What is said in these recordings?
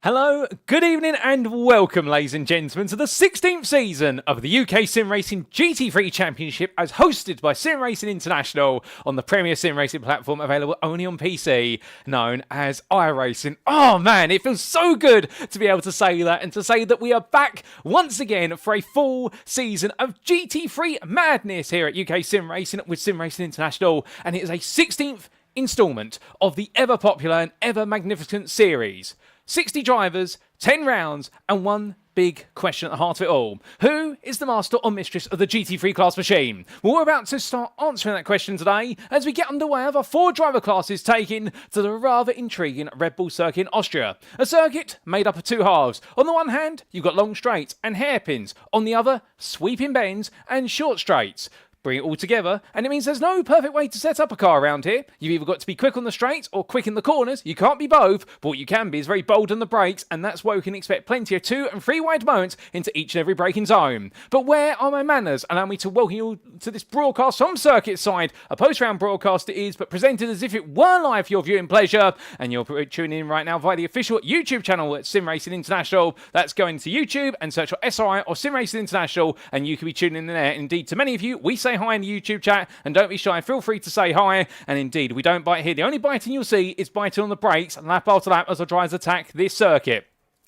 Hello, good evening and welcome ladies and gentlemen to the 16th season of the UKSimRacing GT3 Championship as hosted by SimRacing International on the premier SimRacing platform available only on PC known as iRacing. Oh man, it feels so good to be able to say that and to say that we are back once again for a full season of GT3 madness here at UKSimRacing with SimRacing International, and it is a 16th instalment of the ever popular and ever magnificent series. 60 drivers, 10 rounds, and one big question at the heart of it all. Who is the master or mistress of the GT3 class machine? Well, we're about to start answering that question today as we get underway of our 4 driver classes taken to the rather intriguing Red Bull circuit in Austria. A circuit made up of 2 halves. On the one hand, you've got long straights and hairpins. On the other, sweeping bends and short straights. Bring it all together, and it means there's no perfect way to set up a car around here. You've either got to be quick on the straights or quick in the corners. You can't be both, but what you can be is very bold on the brakes, and that's why we can expect plenty of 2 and 3 wide moments into each and every braking zone. But where are my manners? Allow me to welcome you all to this broadcast from circuit side. A post-round broadcast it is, but presented as if it were live for your viewing pleasure, and you're tuning in right now via the official YouTube channel at SimRacing International. That's going to YouTube and search for SRI or SimRacing International, and you can be tuning in there. Indeed, to many of you, we say hi in the YouTube chat, and don't be shy, feel free to say hi. And indeed, we don't bite here. The only biting you'll see is biting on the brakes lap after lap as our drivers attack this circuit.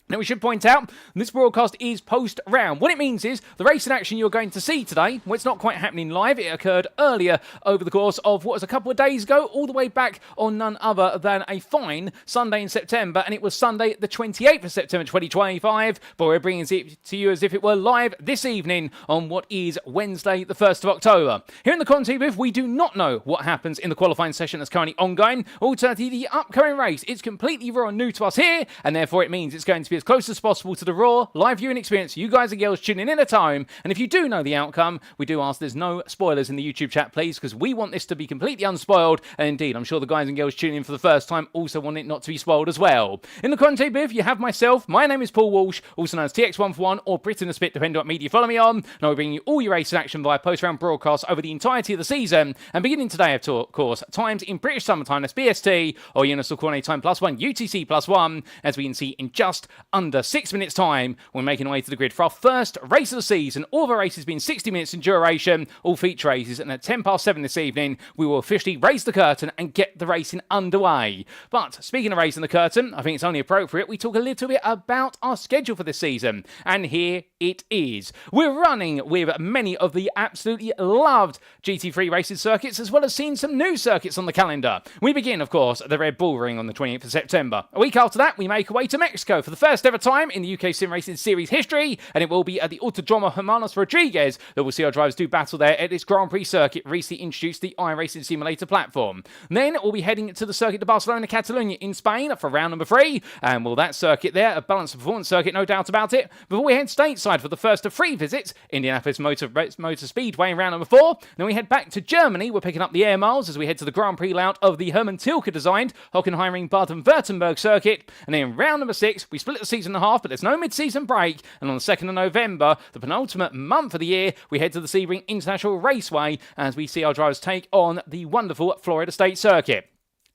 Now, we should point out, this broadcast is post-round. What it means is, the racing action you're going to see today, well, it's not quite happening live. It occurred earlier over the course of what was a couple of days ago, all the way back on none other than a fine Sunday in September, and it was Sunday the 28th of September 2025, but we're bringing it to you as if it were live this evening on what is Wednesday the 1st of October. Here in the commentary booth, we do not know what happens in the qualifying session that's currently ongoing. Alternatively, the upcoming race, it's completely raw and new to us here, and therefore it means it's going to be as close as possible to the raw live viewing experience you guys and girls tuning in at home. And if you do know the outcome, we do ask there's no spoilers in the YouTube chat, please, because we want this to be completely unspoiled. And indeed, I'm sure the guys and girls tuning in for the first time also want it not to be spoiled as well. In the content booth, you have myself. My name is Paul Walsh, also known as TX141 or Britain the Spit, depending on what media you follow me on. And I'll be bringing you all your racing action via post-round broadcasts over the entirety of the season. And beginning today, of course, times in British summertime, that's BST, or Universal Coordinate Time +1, UTC +1, as we can see in just under 6 minutes time. We're making our way to the grid for our first race of the season. All the races being 60 minutes in duration, all feature races, and at 7:10 this evening we will officially raise the curtain and get the racing underway. But speaking of raising the curtain, I think it's only appropriate we talk a little bit about our schedule for this season, and here it is. We're running with many of the absolutely loved GT3 racing circuits, as well as seeing some new circuits on the calendar. We begin, of course, at the Red Bull Ring on the 28th of September. A week after that, we make our way to Mexico for the first ever time in the UKSimRacing series history, and it will be at the Autodromo Hermanos Rodriguez that we'll see our drivers do battle there at this Grand Prix circuit, recently introduced the iRacing simulator platform. Then we'll be heading to the circuit de Barcelona, Catalonia in Spain for round number 3, and well, that circuit there, a balanced performance circuit, no doubt about it. Before we head stateside for the first of 3 visits, Indianapolis Motor Speedway in round number 4. Then we head back to Germany. We're picking up the air miles as we head to the Grand Prix layout of the Hermann Tilke designed Hockenheimring Baden-Württemberg circuit. And then in round number 6, we split the season in half, but there's no mid-season break, and on the 2nd of November, the penultimate month of the year, we head to the Sebring International Raceway as we see our drivers take on the wonderful Florida State Circuit.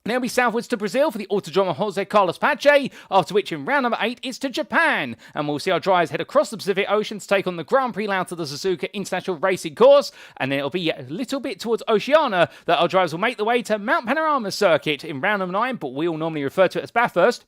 Now we'll be southwards to Brazil for the Autodromo Jose Carlos Pache, after which in round number 8 it's to Japan, and we'll see our drivers head across the Pacific Ocean to take on the Grand Prix layout of the Suzuka International Racing Course, and then it'll be a little bit towards Oceania that our drivers will make the way to Mount Panorama Circuit in round number 9, but we all normally refer to it as Bathurst.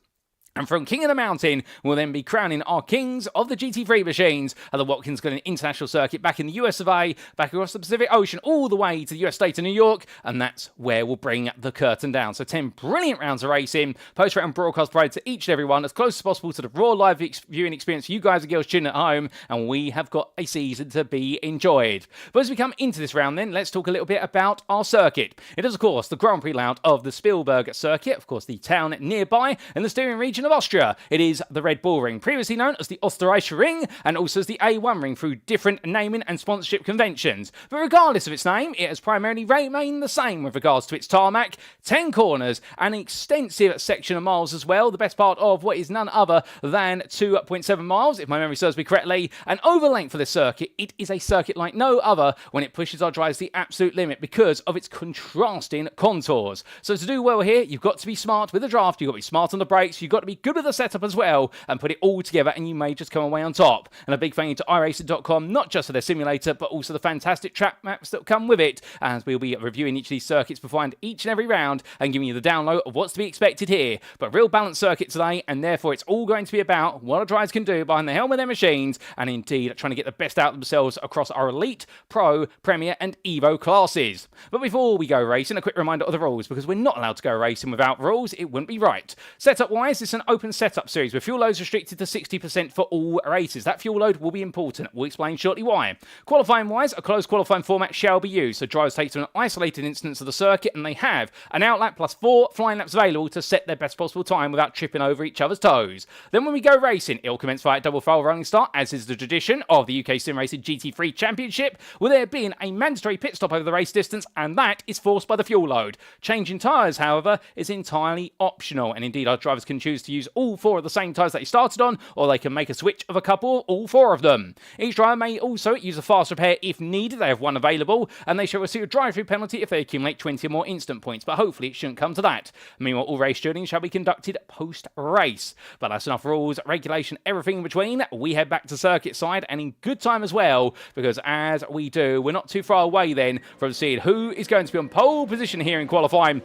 And from King of the Mountain, we'll then be crowning our kings of the GT3 machines at the Watkins Glen International Circuit back in the US of A, back across the Pacific Ocean, all the way to the US state of New York, and that's where we'll bring the curtain down. So 10 brilliant rounds of racing, post-round broadcast provided to each and every one, as close as possible to the raw live viewing experience you guys and girls tuning at home, and we have got a season to be enjoyed. But as we come into this round then, let's talk a little bit about our circuit. It is, of course, the Grand Prix layout of the Spielberg Circuit, of course, the town nearby in the steering region of Austria. It is the Red Bull Ring, previously known as the Österreichische Ring, and also as the A1 Ring through different naming and sponsorship conventions. But regardless of its name, it has primarily remained the same with regards to its tarmac, 10 corners, and an extensive section of miles as well, the best part of what is none other than 2.7 miles, if my memory serves me correctly. And over length for this circuit, it is a circuit like no other when it pushes our drivers to the absolute limit because of its contrasting contours. So to do well here, you've got to be smart with the draft, you've got to be smart on the brakes, you've got to be be good with the setup as well and put it all together, and you may just come away on top. And a big thank you to iRacing.com, not just for their simulator, but also the fantastic track maps that come with it, as we'll be reviewing each of these circuits beforehand each and every round and giving you the download of what's to be expected here. But real balanced circuit today, and therefore it's all going to be about what our drivers can do behind the helm of their machines, and indeed trying to get the best out of themselves across our Elite, Pro, Premier and Evo classes. But before we go racing, a quick reminder of the rules, because we're not allowed to go racing without rules. It wouldn't be right. Setup wise, it's an open setup series with fuel loads restricted to 60% for all races. That fuel load will be important. We'll explain shortly why. Qualifying wise, a closed qualifying format shall be used, so drivers take to an isolated instance of the circuit and they have an outlap plus 4 flying laps available to set their best possible time without tripping over each other's toes. Then when we go racing, it'll commence via double foul rolling start, as is the tradition of the UKSimRacing GT3 Championship, with there being a mandatory pit stop over the race distance, and that is forced by the fuel load. Changing tyres, however, is entirely optional, and indeed our drivers can choose to use all 4 of the same tyres that they started on, or they can make a switch of a couple or all 4 of them. Each driver may also use a fast repair if needed. They have one available, and they shall receive a drive-through penalty if they accumulate 20 or more instant points, but hopefully it shouldn't come to that. Meanwhile, all race stewarding shall be conducted post-race. But that's enough rules, regulation, everything in between. We head back to circuit side, and in good time as well, because as we do, we're not too far away then from seeing who is going to be on pole position here in qualifying.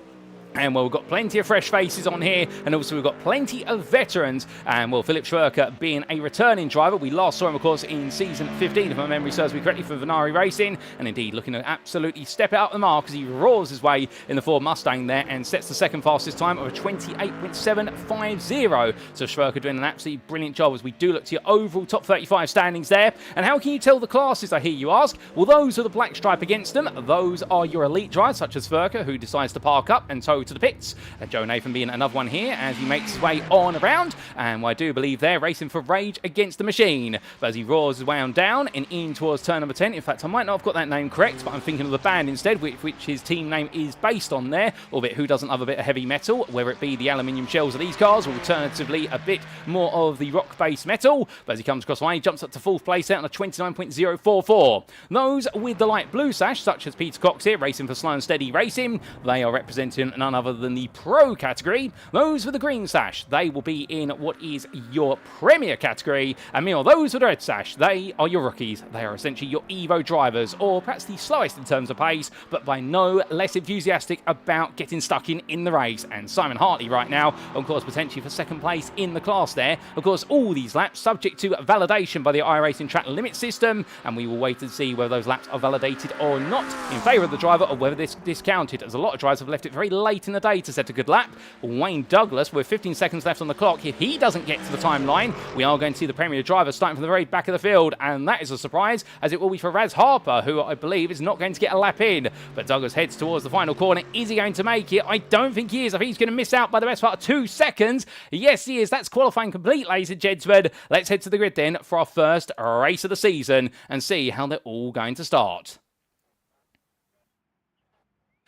And well, we've got plenty of fresh faces on here, and also we've got plenty of veterans. And well, Philip Schwerker being a returning driver. We last saw him, of course, in season 15, if my memory serves me correctly, for Venari Racing. And indeed, looking to absolutely step it out the mark as he roars his way in the Ford Mustang there and sets the second fastest time of a 28.750. So Schwerker doing an absolutely brilliant job as we do look to your overall top 35 standings there. And how can you tell the classes, I hear you ask? Well, those are the black stripe against them. Those are your elite drivers, such as Schwerker, who decides to park up and tow to the pits. And Joe Nathan being another one here as he makes his way on around. And I do believe they're racing for Rage Against the Machine. But as he roars his way on down and in towards turn number 10. In fact, I might not have got that name correct, but I'm thinking of the band instead, which his team name is based on there. Albeit who doesn't love a bit of heavy metal, whether it be the aluminium shells of these cars, or alternatively a bit more of the rock-based metal. But as he comes across the line, he jumps up to 4th place out on a 29.044. Those with the light blue sash, such as Peter Cox here, racing for Slow and Steady Racing, they are representing none other than the Pro category. Those with the green sash, they will be in what is your Premier category. And meanwhile, those with the red sash, they are your rookies. They are essentially your Evo drivers, or perhaps the slowest in terms of pace, but by no less enthusiastic about getting stuck in the race. And Simon Hartley right now, of course, potentially for second place in the class there. Of course, all these laps subject to validation by the iRacing track limit system, and we will wait and see whether those laps are validated or not in favour of the driver, or whether this is discounted, as a lot of drivers have left it very late in the day to set a good lap. Wayne Douglas, with 15 seconds left on the clock, if he doesn't get to the timeline, we are going to see the Premier driver starting from the very back of the field, and that is a surprise, as it will be for Raz Harper, who I believe is not going to get a lap in. But Douglas heads towards the final corner. Is he going to make it? I don't think he is. I think he's going to miss out by the best part of 2 seconds. Yes, he is. That's qualifying complete, ladies and gentlemen. Let's head to the grid then for our first race of the season and see how they're all going to start.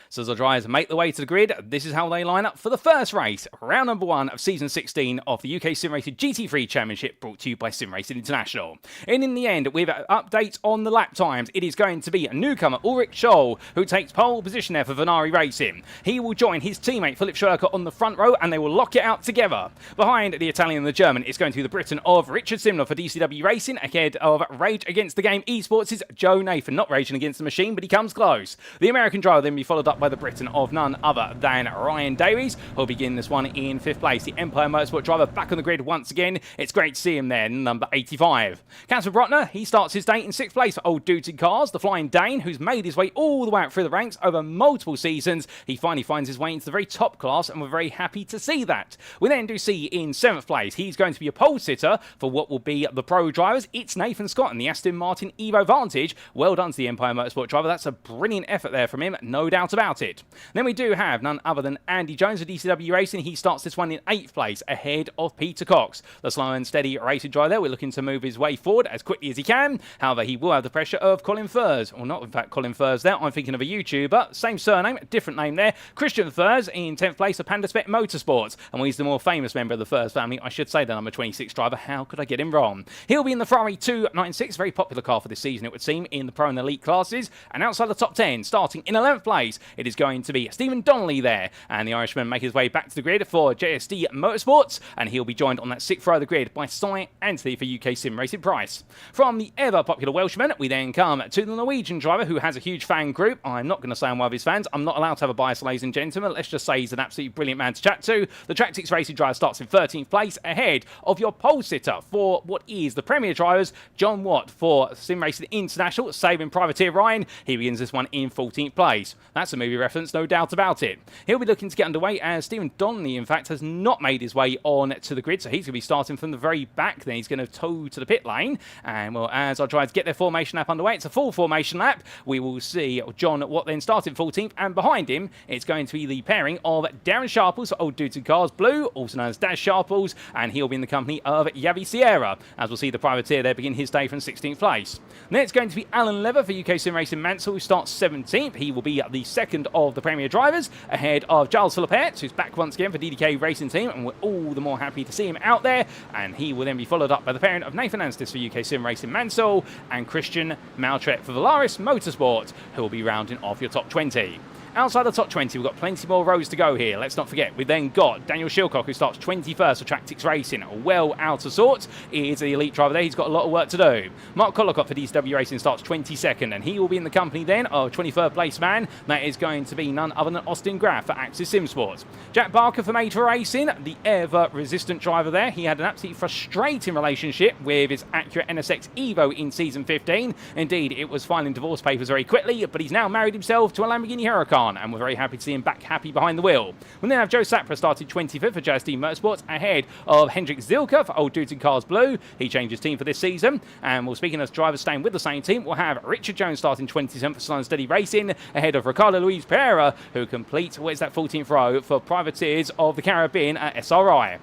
So as the drivers make the way to the grid, this is how they line up for the first race, round number 1 of season 16 of the UKSimRacing GT3 Championship, brought to you by SimRacing International. And in the end, with updates on the lap times, it is going to be a newcomer, Ulrich Scholl, who takes pole position there for Venari Racing. He will join his teammate Philip Schwerker on the front row, and they will lock it out together. Behind the Italian and the German, it's going to be the Briton of Richard Simler for DCW Racing, ahead of Rage Against the Game Esports' Joe Nathan, not raging against the machine, but he comes close. The American driver then be followed up by the Briton of none other than Ryan Davies, who'll begin this one in 5th place. The Empire Motorsport driver back on the grid once again. It's great to see him there, number 85. Casper Brotner, he starts his day in 6th place for Old Dudes in Cars. The Flying Dane, who's made his way all the way up through the ranks over multiple seasons. He finally finds his way into the very top class, and we're very happy to see that. We then do see in 7th place, he's going to be a pole sitter for what will be the Pro drivers. It's Nathan Scott and the Aston Martin Evo Vantage. Well done to the Empire Motorsport driver. That's a brilliant effort there from him, no doubt about it. Then we do have none other than Andy Jones of DCW Racing. He starts this one in 8th place, ahead of Peter Cox. The slow and steady racing driver there, we're looking to move his way forward as quickly as he can. However, he will have the pressure of Colin Furs. Or not, in fact, Colin Furs there. I'm thinking of a YouTuber. Same surname, different name there. Christian Furs in 10th place for PandaSpec Motorsports. And he's the more famous member of the Furs family. I should say the number 26 driver. How could I get him wrong? He'll be in the Ferrari 296. Very popular car for this season, it would seem, in the Pro and Elite classes. And outside the top 10, starting in 11th place, it is going to be Stephen Donnelly there, and the Irishman make his way back to the grid for JSD Motorsports, and he'll be joined on that 6th row of the grid by Si Anthony for UKSimRacing Price. From the ever popular Welshman, we then come to the Norwegian driver who has a huge fan group. I'm not going to say I'm one of his fans. I'm not allowed to have a bias, ladies and gentlemen. Let's just say he's an absolutely brilliant man to chat to. The Track 6 Racing driver starts in 13th place ahead of your pole sitter for what is the Premier drivers, John Watt for SimRacing International, saving Privateer Ryan. He begins this one in 14th place. That's a movie reference, no doubt about it. He'll be looking to get underway as Stephen Donnelly, in fact, has not made his way on to the grid, so he's going to be starting from the very back. Then he's going to tow to the pit lane, and well, as our drivers get their formation lap underway, it's a full formation lap. We will see John Watt then starting 14th, and behind him, it's going to be the pairing of Darren Sharples for Old Dudes and Cars Blue, also known as Daz Sharples, and he'll be in the company of Yavi Sierra, as we'll see the Privateer there begin his day from 16th place. Then it's going to be Alan Lever for UKSimRacing Mansell, who starts 17th. He will be the second of the Premier drivers, ahead of Giles Philippert, who's back once again for DDK Racing Team, and we're all the more happy to see him out there. And he will then be followed up by the parent of Nathan Anstis for UKSimRacing Mansell, and Christian Maltret for Valaris Motorsport, who will be rounding off your top 20. Outside the top 20, we've got plenty more rows to go here. Let's not forget, we've then got Daniel Shilcock, who starts 21st for Track 6 Racing. Well out of sorts. He is the elite driver there. He's got a lot of work to do. Mark Collicott for DCW Racing starts 22nd, and he will be in the company then of 23rd place man. That is going to be none other than Austin Graff for Axis Simsports. Jack Barker for Major Racing, the ever-resistant driver there. He had an absolutely frustrating relationship with his Acura NSX Evo in Season 15. Indeed, it was filing divorce papers very quickly, but he's now married himself to a Lamborghini Huracan, and we're very happy to see him back happy behind the wheel. We then have Joe Sapra started 25th for JSD Motorsports, ahead of Hendrik Zilka for Old Dudes and Cars Blue. He changed his team for this season. And well, speaking of drivers staying with the same team, we'll have Richard Jones starting 27th for Sloan Steady Racing, ahead of Ricardo Luis Pereira, who completes, what is that, 14th row for Privateers of the Caribbean at SRI.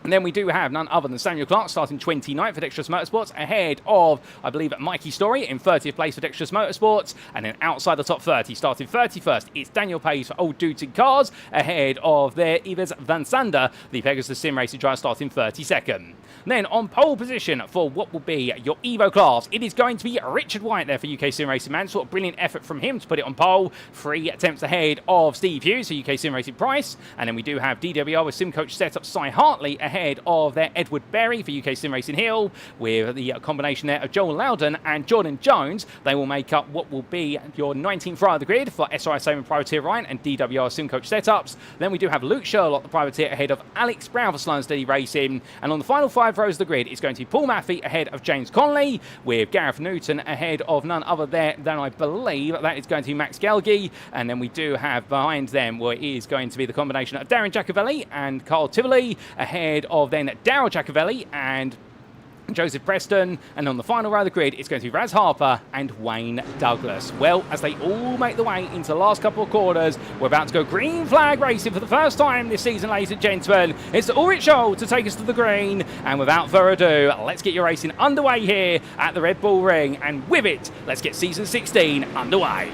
And then we do have none other than Samuel Clark starting 29th for Dexterous Motorsports, ahead of, I believe, Mikey Story in 30th place for Dexterous Motorsports. And then outside the top 30, starting 31st, it's Daniel Pace for Old Dudes and Cars, ahead of their Yves Van Sander, the Pegasus Sim Racing driver, starting 32nd. And then on pole position for what will be your Evo class, it is going to be Richard White there for UKSimRacing Mansell. Brilliant effort from him to put it on pole. 3 attempts ahead of Steve Hughes for UKSimRacing Price. And then we do have DWR with SimCoach setup Cy Hartley ahead of their Edward Berry for UKSimRacing Hill, with the combination there of Joel Loudon and Jordan Jones. They will make up what will be your 19th row of the grid for SRI Saving Privateer Ryan and DWR SimCoach setups. Then we do have Luke Sherlock, the Privateer, ahead of Alex Brown for Slow and Steady Racing. And on the final 5 rows of the grid, it's going to be Paul Maffey ahead of James Conley, with Gareth Newton ahead of none other there than, I believe, that is going to be Max Gelgi. And then we do have behind them where it is going to be the combination of Darren Giacovelli and Carl Tivoli, ahead of then Darryl Giacovelli and Joseph Preston. And on the final row of the grid, it's going to be Raz Harper and Wayne Douglas. Well, as they all make the way into the last couple of quarters, we're about to go green flag racing for the first time this season, ladies and gentlemen. It's Ulrich Scholl to take us to the green. And without further ado, let's get your racing underway here at the Red Bull Ring. And with it, let's get season 16 underway.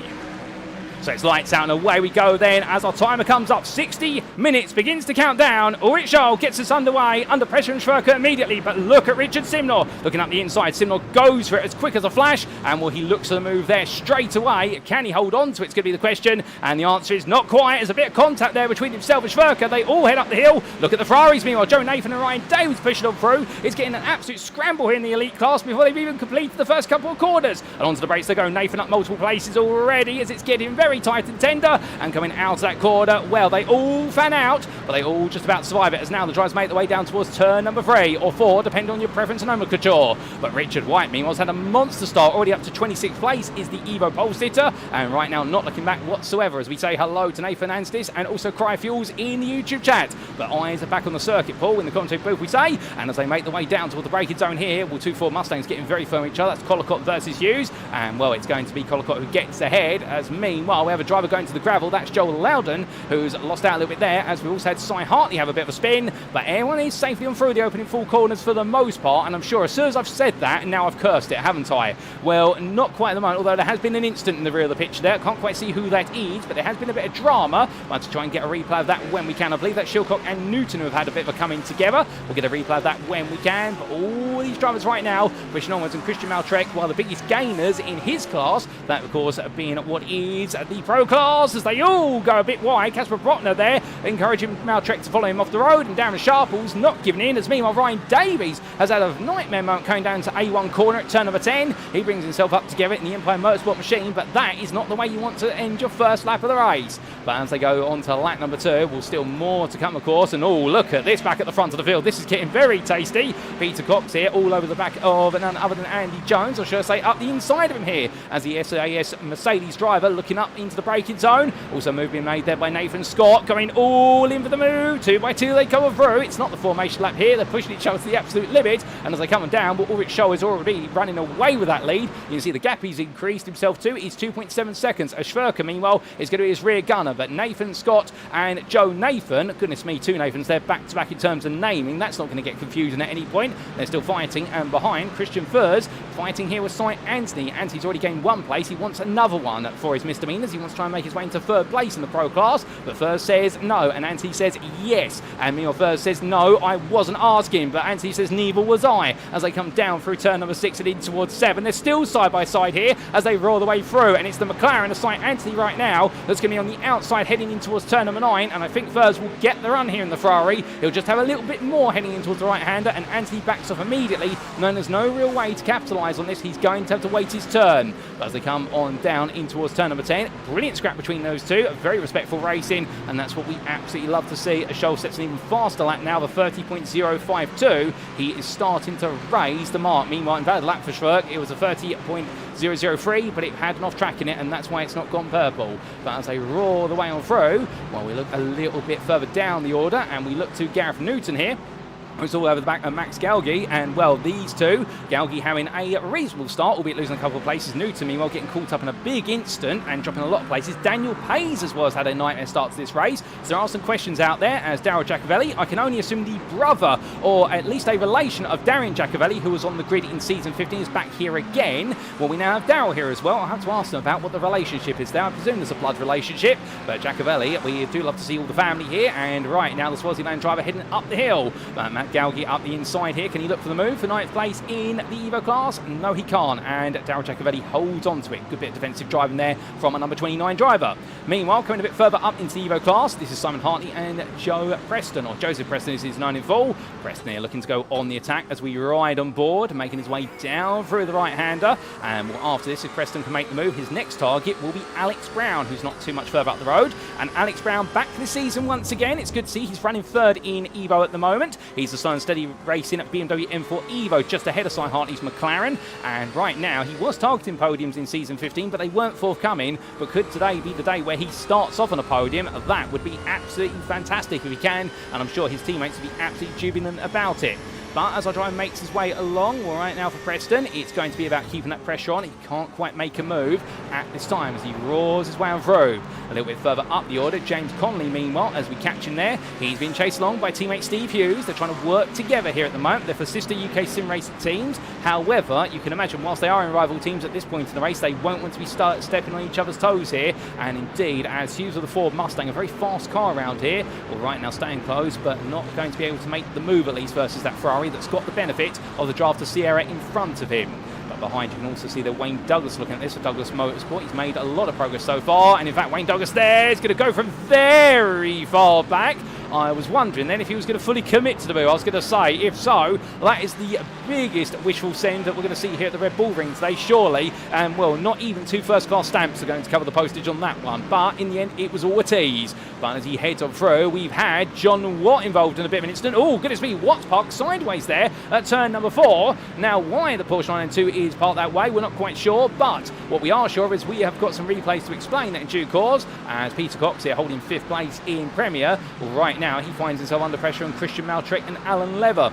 So it's lights out and away we go then as our timer comes up. 60 minutes begins to count down. Ulrich Scholl gets us underway. Under pressure and Schwerker immediately, but look at Richard Simnor looking up the inside. Simnor goes for it as quick as a flash, and well, he looks for the move there straight away. Can he hold on to it? It's going to be the question, and the answer is not quite. There's a bit of contact there between himself and Schwerker. They all head up the hill. Look at the Ferraris meanwhile. Joe Nathan and Ryan Davis pushing on through. It's getting an absolute scramble here in the elite class before they've even completed the first couple of quarters. And onto the brakes they go. Nathan up multiple places already as it's getting very tight and tender. And coming out of that corner, well, they all fan out, but they all just about survive it as now the drivers make their way down towards turn number 3 or 4, depending on your preference and nomenclature. But Richard White, meanwhile, has had a monster start, already up to 26th place, is the Evo pole sitter, and right now not looking back whatsoever as we say hello to Nathan Anstis and also Cry Fuels in the YouTube chat. But eyes are back on the circuit, Paul, in the commentary booth, we say, and as they make their way down toward the braking zone here, well, 2 Ford Mustangs getting very firm with each other. That's Collicott versus Hughes, and well, it's going to be Collicott who gets ahead, as meanwhile we have a driver going to the gravel. That's Joel Loudon, who's lost out a little bit there, as we also had Cy Hartley have a bit of a spin, but everyone is safely on through the opening 4 corners for the most part, and I'm sure as soon as I've said that, now I've cursed it, haven't I? Well, not quite at the moment, although there has been an instant in the rear of the picture there. Can't quite see who that is, but there has been a bit of drama. I'd like to try and get a replay of that when we can. I believe that Shilcock and Newton have had a bit of a coming together. We'll get a replay of that when we can, but all these drivers right now pushing onwards, and Christian Maltrek, while the biggest gainers in his class, that of course being what is the Pro Class as they all go a bit wide. Casper Brotner there encouraging Maltrek to follow him off the road, and Darren Sharples not giving in, as meanwhile Ryan Davies has had a nightmare moment coming down to A1 corner at turn number 10. He brings himself up together in the Empire Motorsport machine, but that is not the way you want to end your first lap of the race. But as they go on to lap number 2, well, still more to come, of course, and oh, look at this back at the front of the field. This is getting very tasty. Peter Cox here all over the back of none other than Andy Jones, or should I say up the inside of him here, as the SAS Mercedes driver looking up into the braking zone. Also move being made there by Nathan Scott, going all in for the move. 2 by 2 they come through. It's not the formation lap here. They're pushing each other to the absolute limit, and as they come down, well, Ulrich Scholl is already running away with that lead. You can see the gap he's increased himself to is 2.7 seconds. Ashverka, meanwhile, is going to be his rear gunner, but Nathan Scott and Joe Nathan, goodness me, 2 Nathans, they're back-to-back in terms of naming. That's not going to get confusing at any point. They're still fighting, and behind, Christian Furs fighting here with Cy Anthony. Anthony's already gained 1 place. He wants another one for his misdemeanors. He wants to try and make his way into 3rd place in the Pro Class, but Furs says no, and Anthony says yes. And Mio Furs says no, I wasn't asking, but Anthony says neither was I, as they come down through turn number 6 and in towards 7. They're still side by side here as they roar the way through, and it's the McLaren of Cy Anthony right now that's going to be on the outside heading in towards turn number 9, and I think Furs will get the run here in the Ferrari. He'll just have a little bit more heading in towards the right-hander, and Anthony backs off immediately. No, there's no real way to capitalise on this. He's going to have to wait his turn. But as they come on down in towards turn number 10, brilliant scrap between those two, very respectful racing, and that's what we absolutely love to see. As Scholl sets an even faster lap now, the 30.052. He is starting to raise the mark. Meanwhile, in valid lap for Schwerk, it was a 30.003, but it had an off-track in it, and that's why it's not gone purple. But as they roar the way on through, well, we look a little bit further down the order, and we look to Gareth Newton here. It's all over the back of Max Galgi, and well, these two, Galgi having a reasonable start, albeit losing a couple of places. Newton, meanwhile, getting caught up in a big instant and dropping a lot of places. Daniel Pays as well has had a nightmare start to this race. So there are some questions out there, as Daryl Giacovelli, I can only assume the brother, or at least a relation of Darian Giacovelli, who was on the grid in season 15, is back here again. Well, we now have Daryl here as well. I'll have to ask them about what the relationship is there. I presume there's a blood relationship, but Giacovelli, we do love to see all the family here, and right now the Swaziland driver heading up the hill. Matt Galgi up the inside here. Can he look for the move for 9th place in the Evo class? No, he can't, and Daryl Giacovelli holds on to it. Good bit of defensive driving there from a number 29 driver. Meanwhile, coming a bit further up into the Evo class, this is Simon Hartley and Joe Preston, or Joseph Preston as he's known in full. Preston here looking to go on the attack as we ride on board, making his way down through the right-hander, and after this, if Preston can make the move, his next target will be Alex Brown, who's not too much further up the road, and Alex Brown back this season once again. It's good to see he's running 3rd in Evo at the moment. He's the slow and steady racing at BMW M4 Evo, just ahead of Cy Hartley's McLaren, and right now he was targeting podiums in season 15, but they weren't forthcoming. But could today be the day where he starts off on a podium? That would be absolutely fantastic if he can, and I'm sure his teammates would be absolutely jubilant about it. But as our driver makes his way along, well, right now for Preston, it's going to be about keeping that pressure on. He can't quite make a move at this time as he roars his way on through. A little bit further up the order, James Connolly, meanwhile, as we catch him there, he's been chased along by teammate Steve Hughes. They're trying to work together here at the moment. They're for sister UKSimRacing teams. However, you can imagine, whilst they are in rival teams at this point in the race, they won't want to be stepping on each other's toes here. And indeed, as Hughes of the Ford Mustang, a very fast car around here, well, right now staying close, but not going to be able to make the move, at least, versus that Ferrari that's got the benefit of the draft of Sierra in front of him. But behind you can also see that Wayne Douglas looking at this for Douglas Motorsport. He's made a lot of progress so far, and in fact Wayne Douglas there is going to go from very far back. I was wondering then if he was going to fully commit to the move. I was going to say, if so, that is the biggest wishful send that we're going to see here at the Red Bull Ring today, surely. And well, not even 2 first-class stamps are going to cover the postage on that one. But in the end, it was all a tease. But as he heads on through, we've had John Watt involved in a bit of an incident. Oh, goodness me, Watt's parked sideways there at turn number 4. Now, why the Porsche 992 is parked that way, we're not quite sure. But what we are sure is we have got some replays to explain that in due course. As Peter Cox here holding 5th place in Premier. Well, right now, he finds himself under pressure on Christian Maltrek and Alan Lever.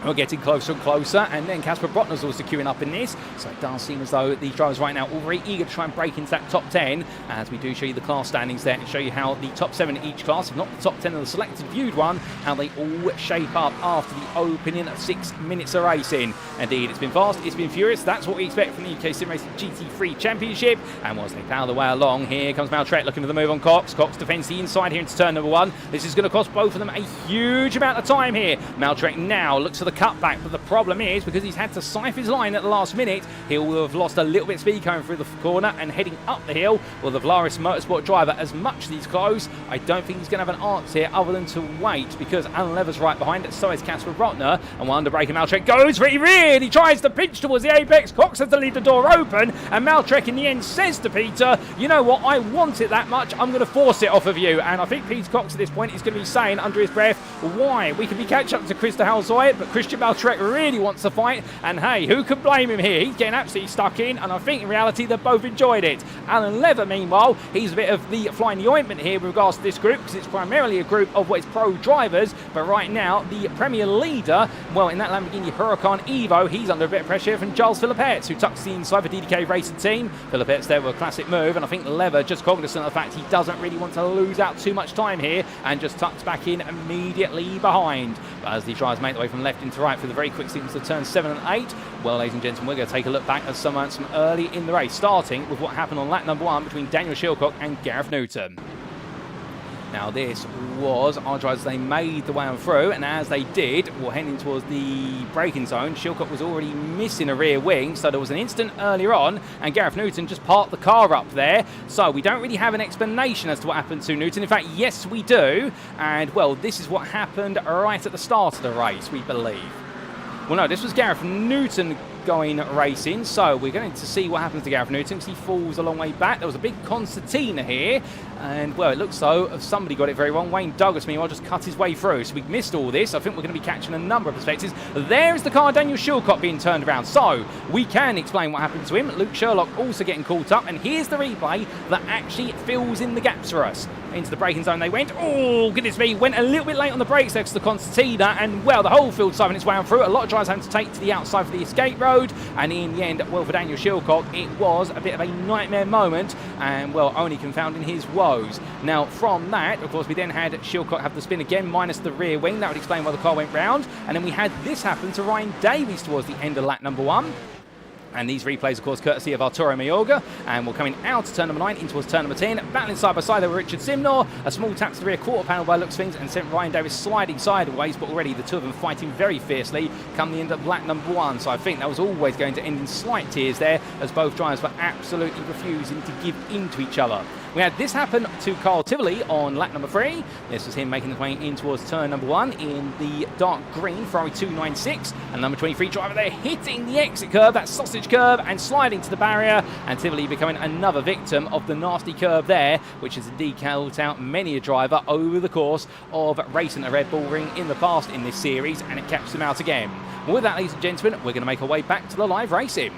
We're getting closer and closer, and then Casper Brotner's also queuing up in this, so it does seem as though these drivers right now are all very eager to try and break into that top 10, as we do show you the class standings there and show you how the top 7 in each class, if not the top 10 of the selected viewed one, how they all shape up after the opening 6 minutes of racing. Indeed, it's been fast, it's been furious. That's what we expect from the UKSimRacing GT3 Championship, and whilst they plough the way along, here comes Maltrek looking for the move on Cox. Cox defends the inside here into turn number 1. This is going to cost both of them a huge amount of time here. Maltrek now looks for the the cutback, but the problem is, because he's had to scythe his line at the last minute, he will have lost a little bit of speed going through the corner and heading up the hill. Well, the Valaris Motorsport driver, as much as he's close, I don't think he's going to have an answer here other than to wait, because Alan Lever's right behind it, so is Casper Rotner, and while underbraking Maltrek goes for it, he really tries to pinch towards the apex. Cox has to leave the door open, and Maltrek in the end says to Peter, you know what, I want it that much, I'm going to force it off of you. And I think Peter Cox at this point is going to be saying under his breath, why? We can be catch up to Krista Halzoy, but Christian Maltrek really wants to fight, and hey, who can blame him here? He's getting absolutely stuck in, and I think in reality they've both enjoyed it. Alan Lever, meanwhile, he's a bit of the fly in the ointment here with regards to this group, because it's primarily a group of what is pro drivers, but right now the Premier leader, well, in that Lamborghini Huracan Evo, he's under a bit of pressure from Charles Philippets, who tucks the inside the DDK Racing team. Philippets there with a classic move, and I think Lever, just cognizant of the fact he doesn't really want to lose out too much time here, and just tucks back in immediately behind. But as the drivers make their way from left into right through the very quick sequence of turns 7 and 8, well, ladies and gentlemen, we're going to take a look back at some early in the race, starting with what happened on lap number 1 between Daniel Shilcock and Gareth Newton. Now this was our drivers, they made the way on through, and as they did, well, heading towards the braking zone, Shilcock was already missing a rear wing, so there was an instant earlier on, and Gareth Newton just parked the car up there. So we don't really have an explanation as to what happened to Newton. In fact, yes we do, and well, this is what happened right at the start of the race, we believe. Well, no, this was Gareth Newton going racing, so we're going to see what happens to Gareth Newton, because he falls a long way back. There was a big concertina here, and well, it looks so somebody got it very wrong. Wayne Douglas, meanwhile, just cut his way through, so we missed all this. I think we're going to be catching a number of perspectives. There's the car, Daniel Shilcock, being turned around, so we can explain what happened to him. Luke Sherlock also getting caught up, and here's the replay that actually fills in the gaps for us. Into the braking zone they went. Oh, goodness me, went a little bit late on the brakes next to the concertina, and well, the whole field siphoning its way on through. A lot of drivers having to take to the outside for the escape road, and in the end, well, for Daniel Shilcock, it was a bit of a nightmare moment, and well, only confounding his woes. Now, from that, of course, we then had Shilcock have the spin again, minus the rear wing. That would explain why the car went round, and then we had this happen to Ryan Davies towards the end of lap number 1. And these replays, of course, courtesy of Arturo Mayorga. And we're coming out of turn number 9 in towards turn number 10. Battling side by side there with Richard Simnor. A small tap to the rear quarter panel by looks of things and sent Ryan Davies sliding sideways. But already the two of them fighting very fiercely come the end of lap number 1. So I think that was always going to end in slight tears there, as both drivers were absolutely refusing to give in to each other. We had this happen to Carl Tivoli on lap number 3. This was him making his way in towards turn number 1 in the dark green Ferrari 296. And number 23 driver there hitting the exit curve, that sausage curve, and sliding to the barrier. And Tivoli becoming another victim of the nasty curve there, which has indeed called out many a driver over the course of racing a Red Bull ring in the past in this series, and it catches them out again. Well, with that, ladies and gentlemen, we're going to make our way back to the live racing.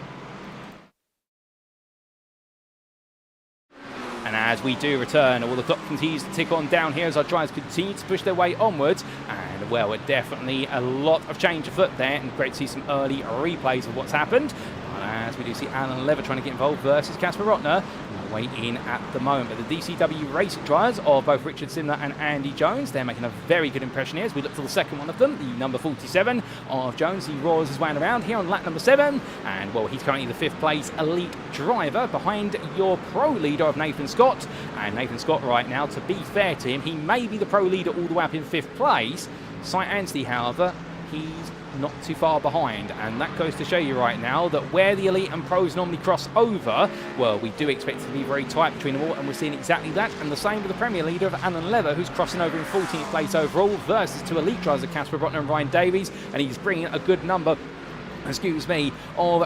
And as we do return, well, the clock continues to tick on down here as our drivers continue to push their way onwards. And, well, definitely a lot of change afoot there, and great to see some early replays of what's happened. But as we do see Alan Lever trying to get involved versus Casper Rotner, way in at the moment. But the DCW racing drivers of both Richard Simler and Andy Jones, they're making a very good impression here as we look for the second one of them, the number 47 of Jones. He roars his way around here on lap number 7, and well, he's currently the 5th place elite driver behind your pro leader of Nathan Scott. And Nathan Scott right now, to be fair to him, he may be the pro leader all the way up in 5th place. Cy Anstey, however, he's not too far behind, and that goes to show you right now that where the elite and pros normally cross over, well, we do expect it to be very tight between them all, and we're seeing exactly that. And the same with the Premier leader of Alan Lever, who's crossing over in 14th place overall versus 2 elite drivers of Casper Rotner and Ryan Davies, and he's bringing a good number of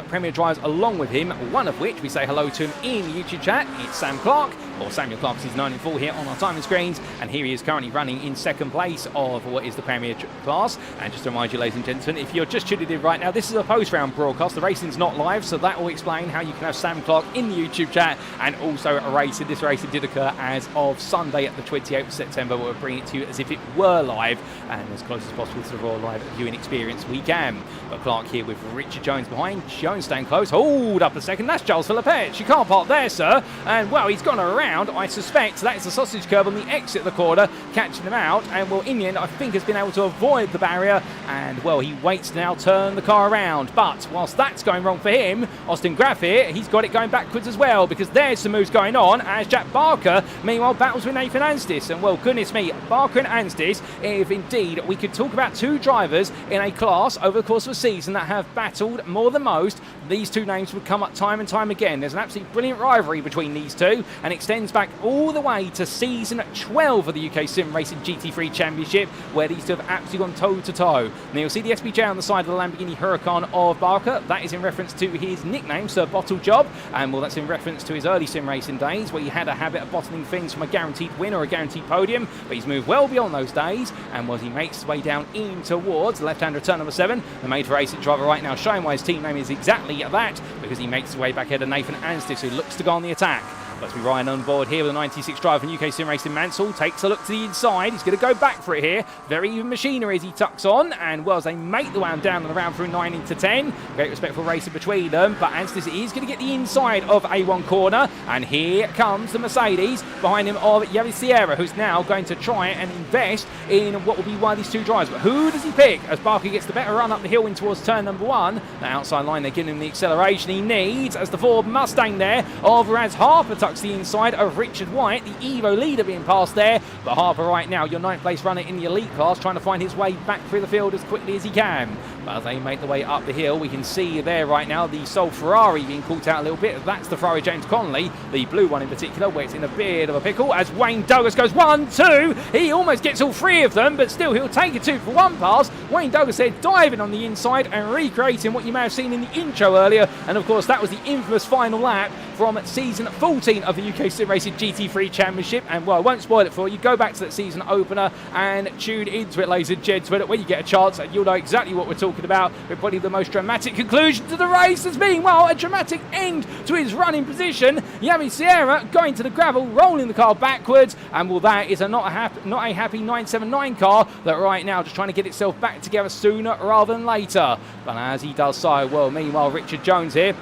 Premier drivers along with him, one of which we say hello to him in the YouTube chat. It's Sam Clark, or Samuel Clark as he's known in full here on our timing screens, and here he is currently running in 2nd place of what is the Premier class. And just to remind you, ladies and gentlemen, if you're just tuning in right now, this is a post-round broadcast. The racing's not live, so that will explain how you can have Sam Clark in the YouTube chat and also a racing. This racing did occur as of Sunday at the 28th of September. We'll bring it to you as if it were live and as close as possible to the Raw live viewing experience we can. But Clark here with Richard Jones behind. Jones staying close. Hold up a second. That's Charles Philippets. You can't park there, sir. And well, he's gone around. around. I suspect that is the sausage curb on the exit of the corner, catching them out. And, well, in the end, I think has been able to avoid the barrier. And, well, he waits to now turn the car around. But whilst that's going wrong for him, Austin Graff here, he's got it going backwards as well, because there's some moves going on as Jack Barker, meanwhile, battles with Nathan Anstis. And, well, goodness me, Barker and Anstis, if indeed we could talk about two drivers in a class over the course of a season that have battled more than most, these two names would come up time and time again. There's an absolutely brilliant rivalry between these two, and extends back all the way to season 12 of the UK SimRacing GT3 Championship, where these two have absolutely gone toe-to-toe. Now you'll see the SPJ on the side of the Lamborghini Huracan of Barker. That is in reference to his nickname, Sir Bottle Job, and, well, that's in reference to his early sim racing days, where he had a habit of bottling things from a guaranteed win or a guaranteed podium, but he's moved well beyond those days, and as he makes his way down in towards the left-hander turn number 7, the made for racing driver right now showing why his team name is exactly that, because he makes his way back ahead of Nathan Anstis, who looks to go on the attack. Let's be Ryan on board here with a 96 driver from UKSimRacing Mansell. Takes a look to the inside. He's going to go back for it here. Very even machinery as he tucks on. And, well, as they make the way down and around through 9 into 10. Great respectful racing between them. But Anstis is going to get the inside of A1 corner. And here comes the Mercedes behind him of Yavi Sierra, who's now going to try and invest in what will be one of these two drivers. But who does he pick as Barker gets the better run up the hill in towards turn number 1? The outside line, they're giving him the acceleration he needs as the Ford Mustang there of Raz Harper tucks the inside of Richard White, the Evo leader being passed there. But Harper right now, your 9th place runner in the elite class, trying to find his way back through the field as quickly as he can. But as they make the way up the hill, we can see there right now the Sol Ferrari being caught out a little bit. That's the Ferrari James Connolly, the blue one in particular, where it's in a bit of a pickle as Wayne Douglas goes 1, 2. He almost gets all 3 of them, but still he'll take a 2 for 1 pass. Wayne Douglas there diving on the inside and recreating what you may have seen in the intro earlier. And of course that was the infamous final lap from season 14 of the UKSimRacing GT3 Championship. And, well, I won't spoil it for you. Go back to that season opener and tune into it, ladies and gentlemen, when you get a chance, and you'll know exactly what we're talking about. With probably the most dramatic conclusion to the race as being, well, a dramatic end to his running position. Yavi Sierra going to the gravel, rolling the car backwards, and, well, that is not a happy 979 car that right now just trying to get itself back together sooner rather than later. But as he does so, well, meanwhile, Richard Jones here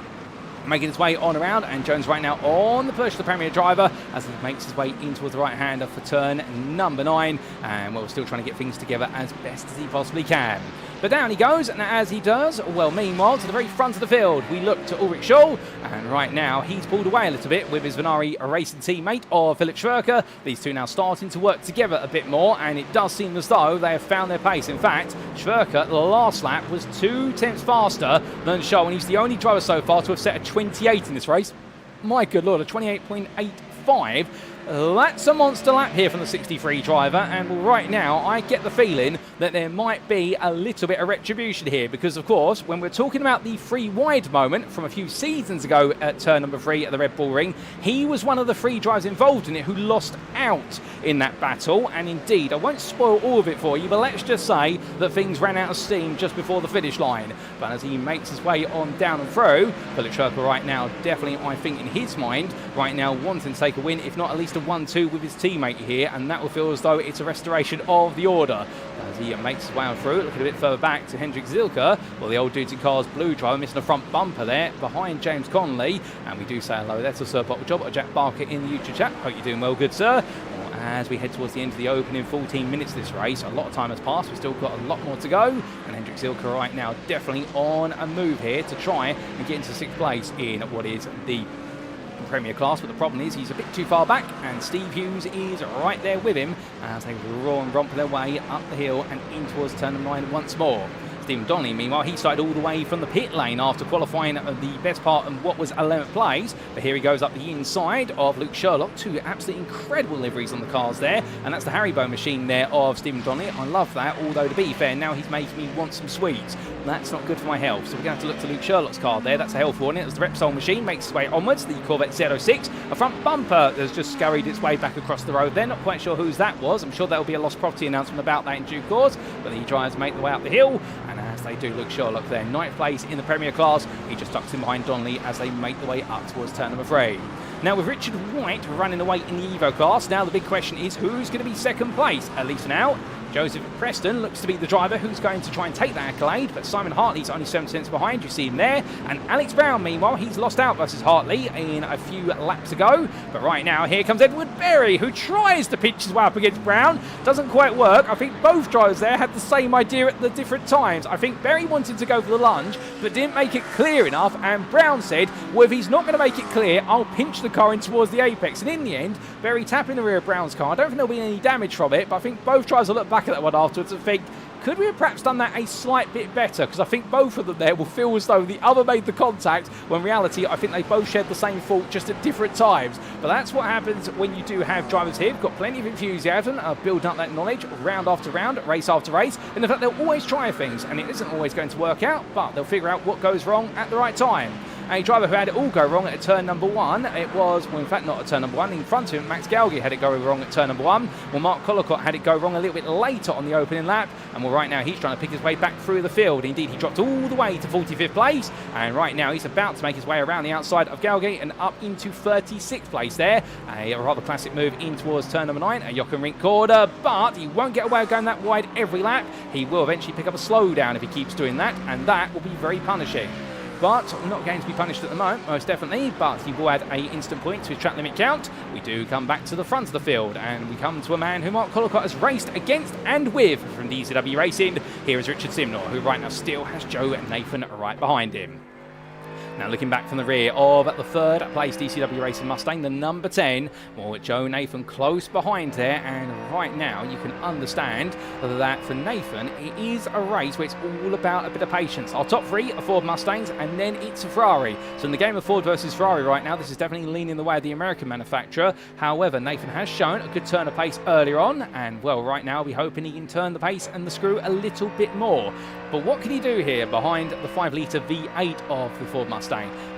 making his way on around, and Jones right now on the push to the Premier driver as he makes his way in towards the right-hander for turn number 9, and, well, still trying to get things together as best as he possibly can. But down he goes, and as he does, well, meanwhile, to the very front of the field, we look to Ulrich Scholl, and right now he's pulled away a little bit with his Venari racing teammate of Philip Schwerker. These two now starting to work together a bit more, and it does seem as though they have found their pace. In fact, Schwerker, the last lap, was 2 tenths faster than Scholl, and he's the only driver so far to have set a 28 in this race. My good Lord, a 28.85. That's a monster lap here from the 63 driver, and right now I get the feeling that there might be a little bit of retribution here, because of course when we're talking about the free wide moment from a few seasons ago at turn number 3 at the Red Bull Ring, he was one of the 3 drivers involved in it who lost out in that battle. And indeed, I won't spoil all of it for you, but let's just say that things ran out of steam just before the finish line. But as he makes his way on down and through, Philip Schwerker right now definitely, I think in his mind right now, wanting to take a win, if not at least a 1-2 with his teammate here, and that will feel as though it's a restoration of the order. As he makes his way on through, looking a bit further back to Hendrik Zilker, well, the old dudes in cars blue driver missing a front bumper there behind James Connolly. And we do say hello there to Sir Bottle Job or Jack Barker in the YouTube chat. Hope you're doing well, good sir. As we head towards the end of the opening 14 minutes of this race, a lot of time has passed, we've still got a lot more to go, and Hendrik Zilker right now definitely on a move here to try and get into 6th place in what is the Premier class. But the problem is he's a bit too far back, and Steve Hughes is right there with him as they roar and romp their way up the hill and in towards turn number 9 once more. Stephen Donnelly, meanwhile, he started all the way from the pit lane after qualifying the best part of what was 11th place. But here he goes up the inside of Luke Sherlock. 2 absolutely incredible liveries on the cars there. And that's the Haribo machine there of Stephen Donnelly. I love that, although to be fair, now he's making me want some sweets. That's not good for my health. So we're going to have to look to Luke Sherlock's car there. That's a health warning. As the Repsol machine makes its way onwards, the Corvette Z06. A front bumper has just scurried its way back across the road there. Not quite sure whose that was. I'm sure there will be a lost property announcement about that in due course. But the drivers make the way up the hill. And as they do, Luke Sherlock there, 9th place in the Premier class. He just tucks in behind Donnelly as they make the way up towards turn number 3. Now with Richard White running away in the Evo class, now the big question is who's going to be 2nd place? At least now, Joseph Preston looks to be the driver who's going to try and take that accolade, but Simon Hartley's only 7 cents behind. You see him there. And Alex Brown, meanwhile, he's lost out versus Hartley in a few laps ago. But right now, here comes Edward Berry, who tries to pitch his way up against Brown. Doesn't quite work. I think both drivers there had the same idea at the different times. I think Berry wanted to go for the lunge, but didn't make it clear enough. And Brown said, well, if he's not going to make it clear, I'll pinch the car in towards the apex. And in the end, Berry tapping the rear of Brown's car. I don't think there'll be any damage from it, but I think both drivers will look back at that one afterwards and think, could we have perhaps done that a slight bit better? Because I think both of them there will feel as though the other made the contact, when in reality, I think they both shared the same fault, just at different times. But that's what happens when you do have drivers here who've got plenty of enthusiasm, building up that knowledge, round after round, race after race. And in fact, they'll always try things, and it isn't always going to work out, but they'll figure out what goes wrong at the right time. A driver who had it all go wrong at turn number 1, it was, well, in fact, not at turn number 1, in front of him, Max Galgi had it go wrong at turn number 1. Well, Mark Collicott had it go wrong a little bit later on the opening lap, and well, right now he's trying to pick his way back through the field. Indeed, he dropped all the way to 45th place, and right now he's about to make his way around the outside of Galgi and up into 36th place there. A rather classic move in towards turn number 9, a Jochen Rindt corner, but he won't get away with going that wide every lap. He will eventually pick up a slowdown if he keeps doing that, and that will be very punishing. But not going to be punished at the moment, most definitely, but he will add a instant point to his track limit count. We do come back to the front of the field, and we come to a man who Mark Collicott has raced against and with from DCW Racing. Here is Richard Simnor, who right now still has Joe and Nathan right behind him. Now looking back from the rear of the third place DCW Racing Mustang, the number 10, well, Joe Nathan close behind there, and right now you can understand that for Nathan it is a race where it's all about a bit of patience. Our top 3 are Ford Mustangs, and then it's a Ferrari. So in the game of Ford versus Ferrari right now, this is definitely leaning the way of the American manufacturer. However, Nathan has shown a good turn of pace earlier on, and well, right now we're hoping he can turn the pace and the screw a little bit more. But what can he do here behind the 5-litre V8 of the Ford Mustang?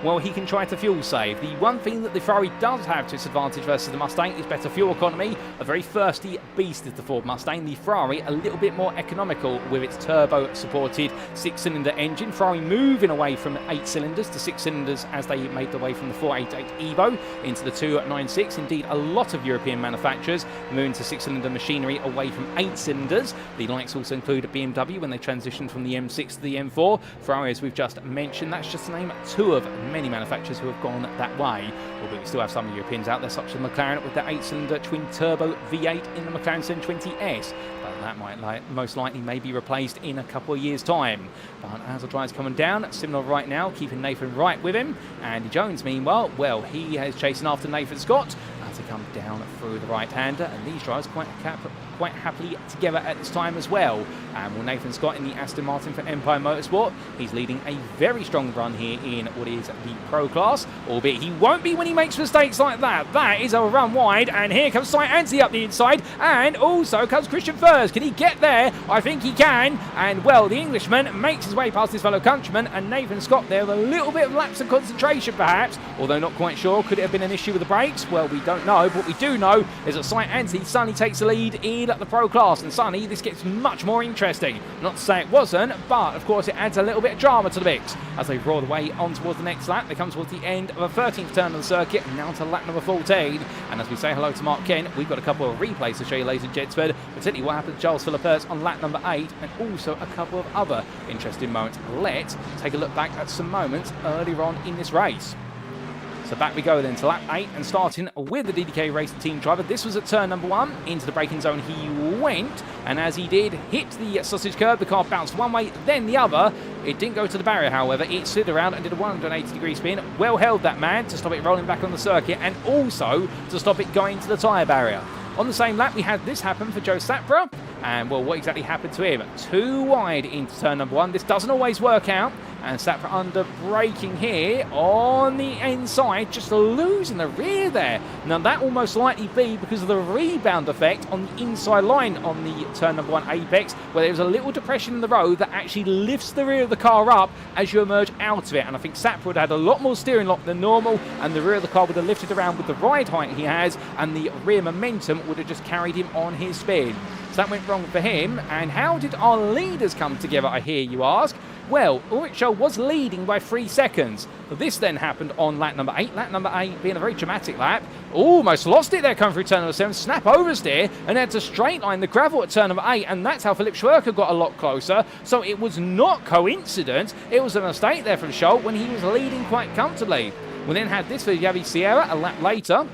Well, he can try to fuel save. The one thing that the Ferrari does have to its advantage versus the Mustang is better fuel economy. A very thirsty beast is the Ford Mustang. The Ferrari a little bit more economical with its turbo-supported 6-cylinder engine. Ferrari moving away from 8 cylinders to 6 cylinders as they made their way from the 488 Evo into the 296. Indeed, a lot of European manufacturers moving to 6-cylinder machinery away from 8 cylinders. The likes also include BMW when they transitioned from the M6 to the M4. Ferrari, as we've just mentioned, that's just to name 2 of many manufacturers who have gone that way. Although we still have some Europeans out there, such as McLaren with their 8-cylinder twin-turbo V8 in the McLaren 720S. But that might most likely may be replaced in a couple of years' time. But as the drive's coming down, Simnor right now keeping Nathan right with him. Andy Jones, meanwhile, well, he is chasing after Nathan Scott as they come down through the right-hander, and these drivers quite happily together at this time as well. And well, Nathan Scott in the Aston Martin for Empire Motorsport, he's leading a very strong run here in what is the Pro class, albeit he won't be when he makes mistakes like that. That is a run wide, and here comes Cy Anstey up the inside, and also comes Christian Furs. Can he get there? I think he can, and well, the Englishman makes his way past his fellow countryman, and Nathan Scott there with a little bit of lapse of concentration perhaps, although not quite sure. Could it have been an issue with the brakes? Well, we don't know, but what we do know is that Cy Anstey, Sonny takes the lead in the Pro class, and Sonny, this gets much more interesting. Not to say it wasn't, but of course it adds a little bit of drama to the mix as they roar the way on towards the next lap. They come towards the end of a 13th turn on the circuit, and now to lap number 14. And as we say hello to Mark Kent, we've got a couple of replays to show you, ladies and gentlemen, particularly what happened to Charles Philippus on lap number 8, and also a couple of other interesting moments. Let's take a look back at some moments earlier on in this race. So back we go then to lap 8, and starting with the DDK Racing team driver. This was at turn number 1. Into the braking zone he went, and as he did, hit the sausage curb. The car bounced one way, then the other. It didn't go to the barrier, however. It slid around and did a 180-degree spin. Well held, that man, to stop it rolling back on the circuit, and also to stop it going to the tyre barrier. On the same lap, we had this happen for Joe Sapra. And, well, what exactly happened to him? Too wide into turn number 1. This doesn't always work out. And Sapra under braking here on the inside, just losing the rear there. Now, that will most likely be because of the rebound effect on the inside line on the turn number 1 apex, where there's a little depression in the road that actually lifts the rear of the car up as you emerge out of it. And I think Sapra would have had a lot more steering lock than normal, and the rear of the car would have lifted around with the ride height he has, and the rear momentum would have just carried him on his spin. So that went wrong for him. And how did our leaders come together, I hear you ask? Well, Ulrich Scholl was leading by 3 seconds. This then happened on lap number 8. Lap number 8 being a very dramatic lap. Almost lost it there coming through turn number 7. Snap oversteer and had to straight line the gravel at turn number 8. And that's how Philipp Schwerker got a lot closer. So it was not coincidence. It was a mistake there from Scholl when he was leading quite comfortably. We then had this for Javi Sierra a lap later.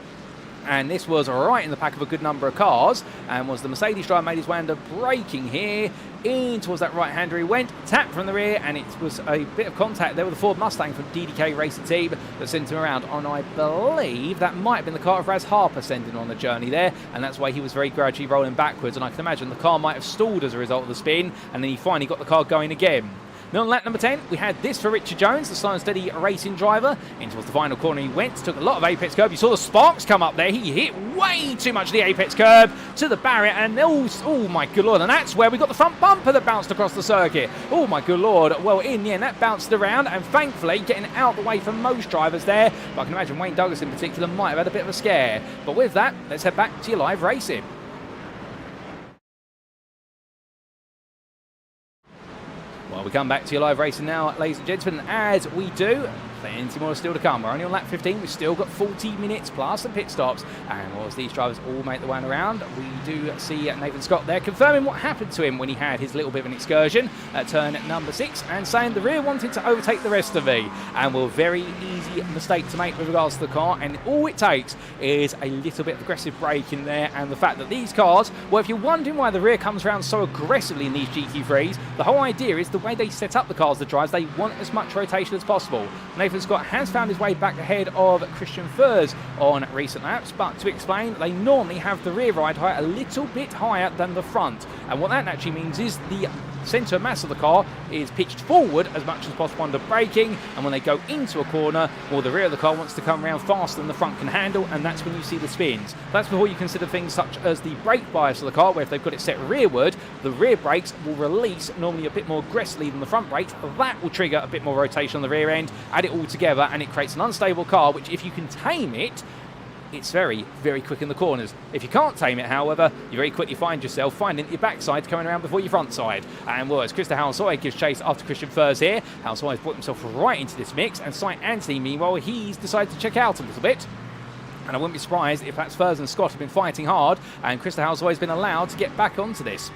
And this was right in the pack of a good number of cars, and was the Mercedes driver made his way under braking here in towards that right-hander. He went, tapped from the rear, and it was a bit of contact there with the Ford Mustang from DDK Racing Team that sent him around. And I believe that might have been the car of Raz Harper sending on the journey there, and that's why he was very gradually rolling backwards. And I can imagine the car might have stalled as a result of the spin, and then he finally got the car going again. Then on lap number 10, we had this for Richard Jones, the slow and steady racing driver. In towards the final corner he went, took a lot of apex curb. You saw the sparks come up there. He hit way too much of the apex curb to the barrier, and oh my good lord, and that's where we got the front bumper that bounced across the circuit. Oh my good lord. Well, in the end, that bounced around, and thankfully getting out the way from most drivers there. But I can imagine Wayne Douglas in particular might have had a bit of a scare. But with that, let's head back to your live racing. Well, we come back to your live racing now, ladies and gentlemen, as we do. Plenty more still to come. We're only on lap 15. We've still got 40 minutes plus some pit stops. And whilst these drivers all make the way around, we do see Nathan Scott there confirming what happened to him when he had his little bit of an excursion at turn number 6, and saying the rear wanted to overtake the rest of me. And well, very easy mistake to make with regards to the car. And all it takes is a little bit of aggressive braking there, and the fact that these cars, well, if you're wondering why the rear comes around so aggressively in these GT3s, the whole idea is the way they set up the cars, the drives, they want as much rotation as possible. Nathan Scott has found his way back ahead of Christian Furs on recent laps, but to explain, they normally have the rear ride height a little bit higher than the front, and what that actually means is the centre mass of the car is pitched forward as much as possible under braking, and when they go into a corner, well, the rear of the car wants to come around faster than the front can handle, and that's when you see the spins. That's before you consider things such as the brake bias of the car, where if they've got it set rearward, the rear brakes will release normally a bit more aggressively than the front brakes. That will trigger a bit more rotation on the rear end, add it all together, and it creates an unstable car, which if you can tame it, it's very, very quick in the corners. If you can't tame it, however, you very quickly find yourself finding your backside coming around before your front side. And well, as Krista Halsoy gives chase after Christian Furs here, Halsoy has brought himself right into this mix, and Cy Anthony, meanwhile, he's decided to check out a little bit. And I wouldn't be surprised if that's Furs and Scott have been fighting hard, and Krista Halsoy has been allowed to get back onto this.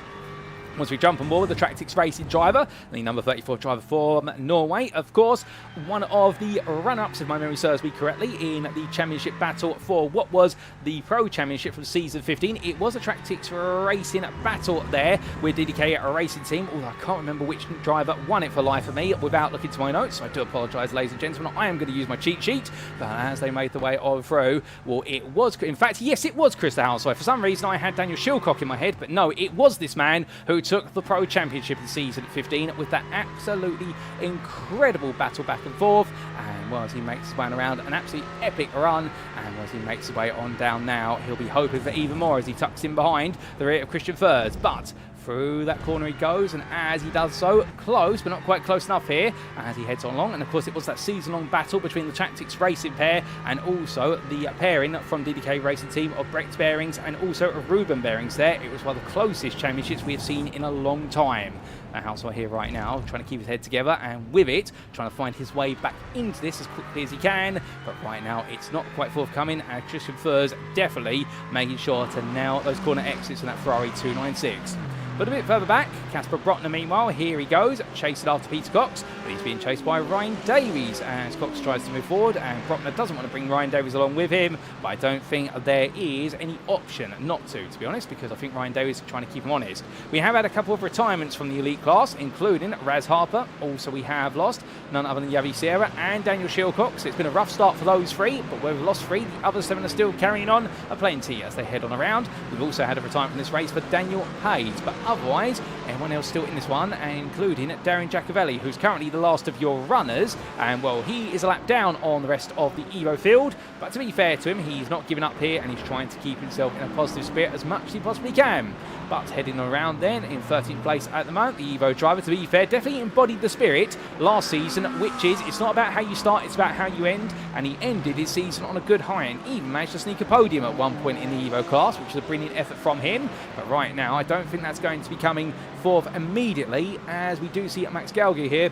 Once we jump on board with the Tractix Racing driver, the number 34 driver from Norway, of course, one of the runner-ups, if my memory serves me correctly, in the championship battle for what was the Pro Championship from season 15. It was a Tractix Racing battle there with DDK Racing Team, although I can't remember which driver won it for life of me without looking to my notes. So I do apologise, ladies and gentlemen. I am going to use my cheat sheet, but as they made the way on through, well, it was, in fact, yes, it was Krista Halsoy. For some reason, I had Daniel Shilcock in my head, but no, it was this man who took the Pro Championship in season 15 with that absolutely incredible battle back and forth. And well, as he makes his way around, an absolutely epic run, and as he makes his way on down now, he'll be hoping for even more as he tucks in behind the rear of Christian Furs. But through that corner he goes, and as he does so, close, but not quite close enough here, as he heads on along. And of course, it was that season-long battle between the Tractix Racing pair and also the pairing from DDK Racing Team of Brecht Bearings and also Ruben Bearings there. It was one of the closest championships we have seen in a long time. Halsoy here right now, trying to keep his head together, and with it, trying to find his way back into this as quickly as he can. But right now, it's not quite forthcoming, and Christian Furs definitely making sure to nail those corner exits in that Ferrari 296. But a bit further back, Casper Brotner, meanwhile, here he goes, chasing after Peter Cox, but he's being chased by Ryan Davies as Cox tries to move forward, and Brotner doesn't want to bring Ryan Davies along with him, but I don't think there is any option not to be honest, because I think Ryan Davies is trying to keep him honest. We have had a couple of retirements from the elite class, including Raz Harper. Also, we have lost none other than Javi Sierra and Daniel Shilcock, so it's been a rough start for those three, but where we've lost three, the other 7 are still carrying on plenty as they head on around. We've also had a retirement from this race for Daniel Hayes, but otherwise, everyone else still in this one, including Darren Giacovelli, who's currently the last of your runners, and well, he is a lap down on the rest of the Evo field, but to be fair to him, he's not giving up here, and he's trying to keep himself in a positive spirit as much as he possibly can. But heading around then, in 13th place at the moment, the Evo driver, to be fair, definitely embodied the spirit last season, which is, it's not about how you start, it's about how you end, and he ended his season on a good high, and even managed to sneak a podium at one point in the Evo class, which is a brilliant effort from him. But right now, I don't think that's going to be coming fourth immediately, as we do see Max Galgi here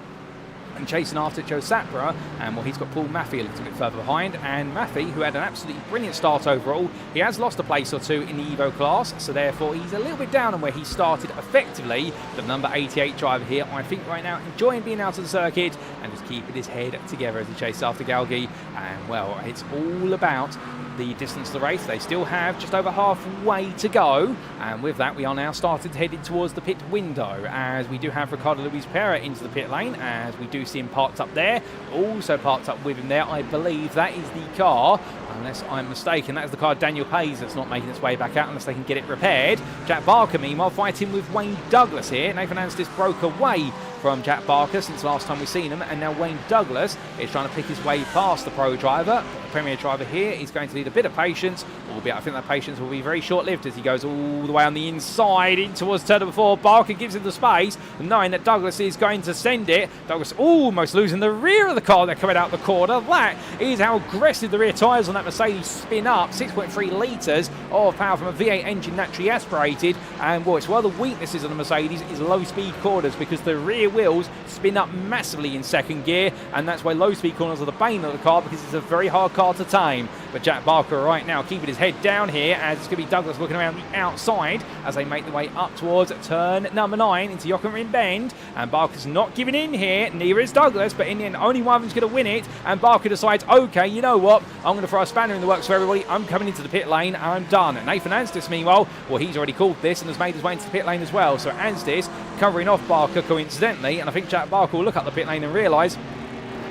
and chasing after Joe Sapra, and well, he's got Paul Maffey a little bit further behind, and Maffey, who had an absolutely brilliant start overall, he has lost a place or two in the Evo class, so therefore he's a little bit down on where he started effectively. The number 88 driver here, I think right now, enjoying being out of the circuit and just keeping his head together as he chases after Galgi, and well, it's all about the distance of the race. They still have just over halfway to go, and with that we are now started headed towards the pit window, as we do have Ricardo Luis Pera into the pit lane, as we do see him parked up there, also parked up with him there. I believe that is the car, unless I'm mistaken, that is the car Daniel Pays that's not making its way back out unless they can get it repaired. Jack Barker meanwhile fighting with Wayne Douglas here. Nathan Anstis broke away from Jack Barker since the last time we've seen him, and now Wayne Douglas is trying to pick his way past the pro driver. The Premier driver here is going to need a bit of patience, albeit I think that patience will be very short-lived as he goes all the way on the inside in towards turn number 4. Barker gives him the space, knowing that Douglas is going to send it. Douglas almost losing the rear of the car. They're coming out the corner. That is how aggressive the rear tyres on that Mercedes spin up. 6.3 litres of power from a V8 engine naturally aspirated, and well, it's one of the weaknesses of the Mercedes is low-speed corners, because the rear wheels spin up massively in second gear, and that's why low-speed corners are the bane of the car, because it's a very hard car to tame. But Jack Barker right now keeping his head down here, as it's going to be Douglas looking around the outside as they make their way up towards turn number 9 into Jochen Bend, and Barker's not giving in here, neither is Douglas, but in the end only one of them's going to win it, and Barker decides, okay, you know what, I'm going to throw a spanner in the works for everybody, I'm coming into the pit lane and I'm done. And Nathan Anstis meanwhile, well, he's already called this and has made his way into the pit lane as well, so Anstis covering off Barker coincidentally, and I think Jack Barker will look up the pit lane and realise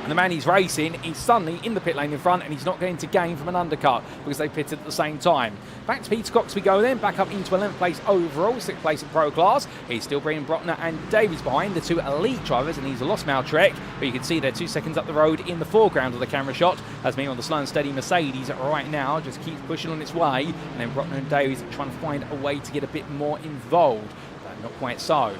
the man he's racing is suddenly in the pit lane in front, and he's not going to gain from an undercut because they pitted at the same time. Back to Peter Cox we go then, back up into 11th place overall, 6th place in pro class. He's still bringing Brockner and Davies behind, the two elite drivers, and he's a lost Maltrek, but you can see they're 2 seconds up the road in the foreground of the camera shot, as meanwhile the slow and steady Mercedes right now just keeps pushing on its way, and then Brockner and Davies trying to find a way to get a bit more involved, but not quite so.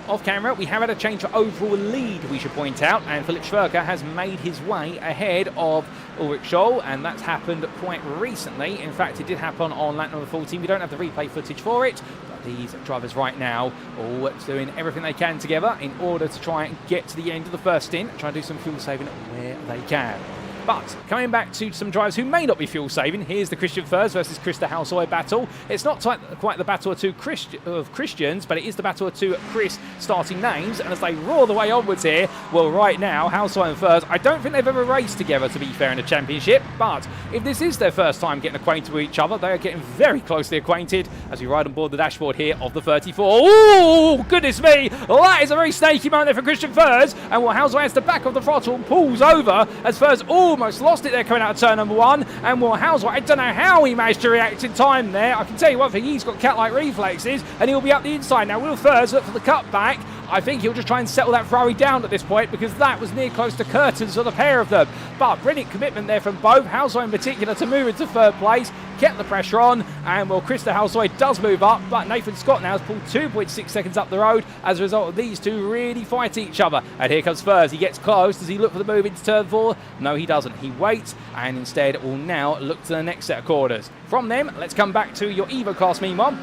Off camera, we have had a change for overall lead, we should point out, and Philip Schwerker has made his way ahead of Ulrich Scholl, and that's happened quite recently. In fact, it did happen on lap number 14. We don't have the replay footage for it, but these drivers right now all doing everything they can together in order to try and get to the end of the first stint, try and do some fuel saving where they can. But coming back to some drivers who may not be fuel saving, here's the Christian Furs versus Krista Halsoy battle. It's not quite the battle of two Christians, but it is the battle of two Chris starting names. And as they roar the way onwards here, well, right now, Halsoy and Furs, I don't think they've ever raced together, to be fair, in a championship. But if this is their first time getting acquainted with each other, they are getting very closely acquainted as we ride on board the dashboard here of the 34. Oh, goodness me! That is a very snaky moment there for Christian Furs. And well, Halsoy has the back of the throttle and pulls over as Furs almost lost it there coming out of turn number 1, and well, Halsoy, I don't know how he managed to react in time there. I can tell you one thing, he's got cat-like reflexes, and he'll be up the inside. Now, will Furs look for the cutback? I think he'll just try and settle that Ferrari down at this point, because that was near close to curtains for the pair of them. But brilliant commitment there from both, Halsoy in particular, to move into third place, kept the pressure on, and well, Krista Halsoy does move up, but Nathan Scott now has pulled 2.6 seconds up the road as a result of these two really fight each other. And here comes Furs, he gets close. Does he look for the move into turn 4? No, he doesn't. He waits, and instead will now look to the next set of corners. From them, let's come back to your Evo class meanwhile,